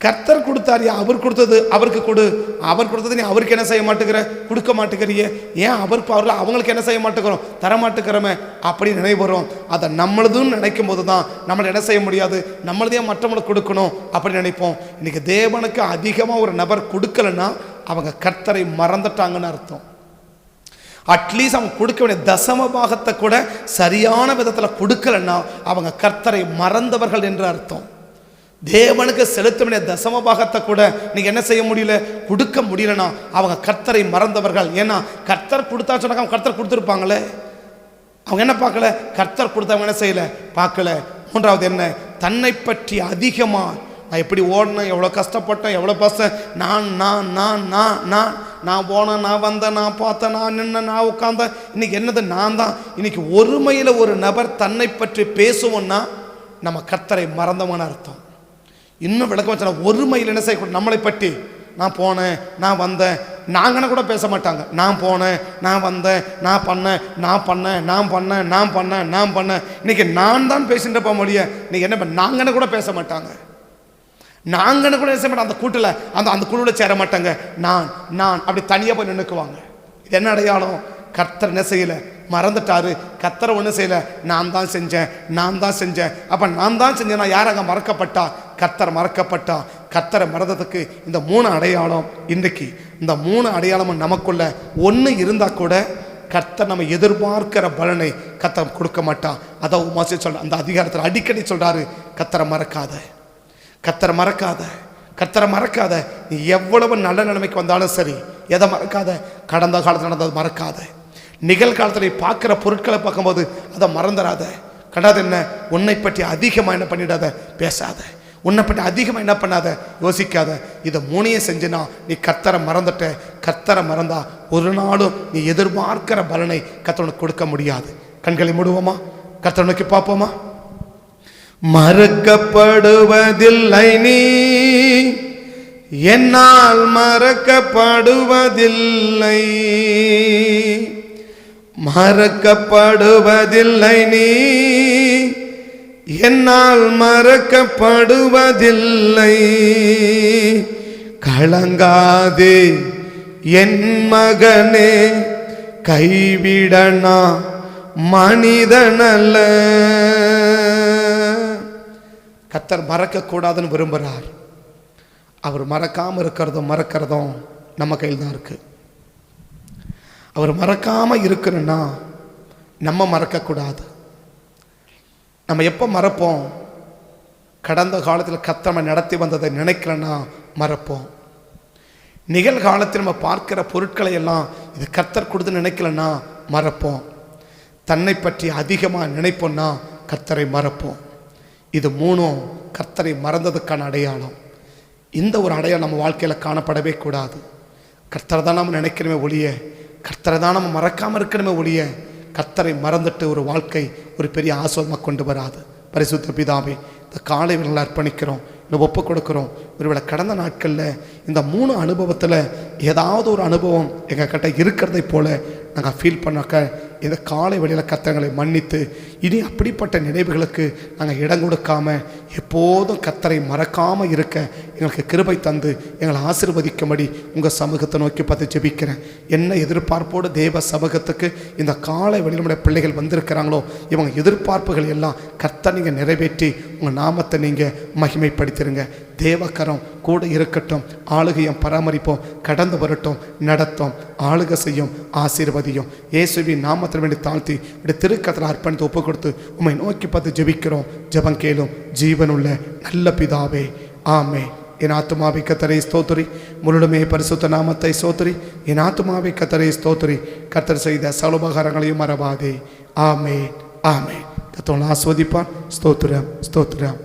கர்த்தர் கொடுத்தாரியா, அவர் கொடுத்தது அவருக்கு கொடு, அவர் கொடுத்தது நீ அவருக்கு என்ன செய்ய மாட்டேங்கிற, கொடுக்க மாட்டேங்கிறியே, ஏன் அவங்களுக்கு என்ன செய்ய மாட்டேங்கிறோம், தர மாட்டேங்கிறோமே அப்படி நினைவுறோம். அதை நம்மளதுன்னு நினைக்கும் போது தான் நம்மளை என்ன செய்ய முடியாது, நம்மளதே மற்றவங்களுக்கு கொடுக்கணும் அப்படி நினைப்போம். இன்னைக்கு தேவனுக்கு அதிகமாக ஒரு நபர் கொடுக்கலன்னா அவங்க கர்த்தரை மறந்துட்டாங்கன்னு அர்த்தம். அட்லீஸ்ட் அவங்க கொடுக்க வேண்டிய தசம பாகத்தை கூட சரியான விதத்தில் கொடுக்கலன்னா அவங்க கர்த்தரை மறந்தவர்கள் என்று அர்த்தம். தேவனுக்கு செலுத்த வேண்டிய தசம பாகத்தை கூட நீங்க என்ன செய்ய முடியல, கொடுக்க முடியலனா அவங்க கர்த்தரை மறந்தவர்கள். ஏன்னா கர்த்தர் கொடுத்தா சொன்னாங்க, அவங்க கர்த்தர் கொடுத்துருப்பாங்களே, அவங்க என்ன பார்க்கல, கர்த்தர் கொடுத்தவங்க என்ன செய்யல, பார்க்கல. 3வது என்ன? தன்னை பற்றி அதிகமா நான் எப்படி ஓடினேன், எவ்வளோ கஷ்டப்பட்டேன், எவ்வளோ பசங்க, நான் போனேன், நான் வந்தேன், நான் பார்த்தேன், நான் நின்னேன், நான் உட்காந்தேன். இன்னைக்கு என்னது நான் தான். இன்னைக்கு ஒருமையில் ஒரு நபர் தன்னை பற்றி பேசுவோம்னா நம்ம கர்த்தரை மறந்தவன்னு அர்த்தம். இன்னும் விளக்க வச்சா ஒருமையில் என்ன செய்யக்கூடாது, நம்மளை பற்றி நான் போனேன், நான் வந்தேன், நாங்கன்னு கூட பேச மாட்டாங்க. நான் போனேன், நான் வந்தேன், நான் பண்ணேன். இன்னைக்கு நான் தான் பேசிட்டு போக முடியும். இன்னைக்கு என்ன நாங்கன்னு கூட பேச மாட்டாங்க, நாங்கன்னு கூட பேச மாட்டாங்க. அந்த கூட்டில் அந்த குழுவில் சேர மாட்டாங்க. நான் அப்படி தனியாக போய் நின்றுக்குவாங்க. இது என்ன அடையாளம்? கர்த்தர் என்ன செய்யலை, மறந்துட்டாரு. கர்த்தரை ஒன்றும் செய்யலை, நான் தான் செஞ்சேன். அப்போ நான் தான் செஞ்சேன்னா யார் அங்கே மறக்கப்பட்டா? கர்த்தர் மறக்கப்பட்டா. கர்த்தரை மறந்ததுக்கு இந்த 3 அடையாளம். இன்றைக்கு இந்த 3 அடையாளமும் நமக்குள்ள ஒன்று இருந்தால் கூட கர்த்தர் நம்ம எதிர்பார்க்கிற பலனை கர்த்தர் கொடுக்க மாட்டான். அதை உமாசி சொல்ற அந்த அதிகாரத்தில் அடிக்கடி சொல்றாரு, கர்த்தரை மறக்காத. நீ எவ்வளவு நல்ல நிலைமைக்கு வந்தாலும் சரி, எதை மறக்காத, கடந்த காலத்தில் நடந்தது மறக்காத, நிகழ்காலத்தில் பார்க்குற பொருட்களை பார்க்கும்போது அதை மறந்துடாத. கண்டாது என்ன? உன்னை பற்றி அதிகமாக என்ன பண்ணிடாத, பேசாத. உன்னை பற்றி அதிகமாக என்ன பண்ணாத, யோசிக்காத. இதை 3 செஞ்சுனா நீ கர்த்தரை மறந்துட்ட. கர்த்தரை மறந்தா ஒரு நாளும் நீ எதிர்பார்க்கிற பலனை கர்த்தனுக்கு கொடுக்க முடியாது. கண்களை மூடுவோமா, கர்த்தரை நோக்கி பார்ப்போமா. மறக்கப்படுவதில்லை நீ, என்னால் மறக்கப்படுவதில்லை. மறக்கப்படுவதில்லை நீ, என்னால் மறக்கப்படுவதில்லை. கலங்காதே என் மகனே, கைவிடனா மனிதனல்ல. கர்த்தர் மறக்க கூடாதுன்னு விரும்புகிறார். அவர் மறக்காம இருக்கிறதும் மறக்கிறதும் நம்ம கையில் தான் இருக்கு. அவர் மறக்காம இருக்கணும்னா நம்ம மறக்கக்கூடாது. நம்ம எப்போ மறப்போம்? கடந்த காலத்தில் கர்த்தர் நடத்தி வந்ததை நினைக்கலன்னா மறப்போம். நிகழ்காலத்தில் நம்ம பார்க்கிற பொருட்களை எல்லாம் இது கர்த்தர் கொடுத்து நினைக்கலன்னா மறப்போம். தன்னை பற்றி அதிகமாக நினைப்போம்னா கர்த்தரை மறப்போம். இது மூணும் கர்த்தரை மறந்ததுக்கான அடையாளம். இந்த ஒரு அடையாளம் நம்ம வாழ்க்கையில் காணப்படவே கூடாது. கர்த்தரை தான் நம்ம நினைக்கணுமே ஒழிய, கர்த்தரை தான் நம்ம மறக்காமல் இருக்கணுமே ஒழிய, கர்த்தரை மறந்துட்டு ஒரு வாழ்க்கை ஒரு பெரிய ஆசீர்வாதமாக கொண்டு வராது. பரிசுத்த பிதாவே, இந்த காலை வேளையில் அர்ப்பணிக்கிறோம், இல்லை ஒப்பு கொடுக்குறோம். ஒருவேளை கடந்த நாட்களில் இந்த 3 அனுபவத்தில் ஏதாவது ஒரு அனுபவம் எங்கள் கிட்ட இருக்கிறதை போல் நாங்கள் ஃபீல் பண்ணாக்க, இந்த காலை வேளையில் கர்த்தரை மன்னித்து இனி அப்படிப்பட்ட நினைவுகளுக்கு நாங்கள் இடம் கொடுக்காமல் எப்போதும் கர்த்தரை மறக்காமல் இருக்க எங்களுக்கு கிருபை தந்து எங்களை ஆசீர்வதிக்கும்படி உங்கள் சமூகத்தை நோக்கி பார்த்து ஜெபிக்கிறேன். என்ன எதிர்பார்ப்போடு தேவ சமூகத்துக்கு இந்த காலை வேளையில் நம்முடைய பிள்ளைகள் வந்திருக்கிறாங்களோ, இவங்க எதிர்பார்ப்புகள் எல்லாம் கர்த்தர் நீங்கள் நிறைவேற்றி உங்கள் நாமத்தை நீங்கள் மகிமைப்படுத்திடுங்க. தேவக்கரம் கூட இருக்கட்டும். ஆளுகையும் பராமரிப்போம், கடந்து வரட்டும், நடத்தும், ஆளுகை செய்யும், ஆசீர்வதியும். இயேசுவின் நாமத்தில் வேண்டி தாழ்த்தி இப்படி திருக்கத்தில் அர்ப்பணித்து ஒப்பு கொடுத்து உம்மை நோக்கி பார்த்து ஜெபிக்கிறோம். ஜெபம் கேளும் ஜீவனுள்ள நல்ல பிதாவே, ஆமே. என் ஆத்துமாவை கர்த்தரை ஸ்தோத்திரி, முழுமே பரிசுத்த நாமத்தை ஸ்தோத்திரி. என் ஆத்துமாவை கர்த்தரை ஸ்தோத்திரி, கர்த்தர் செய்த சலுபகாரங்களையும் மறவாதே. ஆமே, ஆமே. கர்த்தர் ஆஸ்வதிப்பார். ஸ்தோத்திரம், ஸ்தோத்திரம்.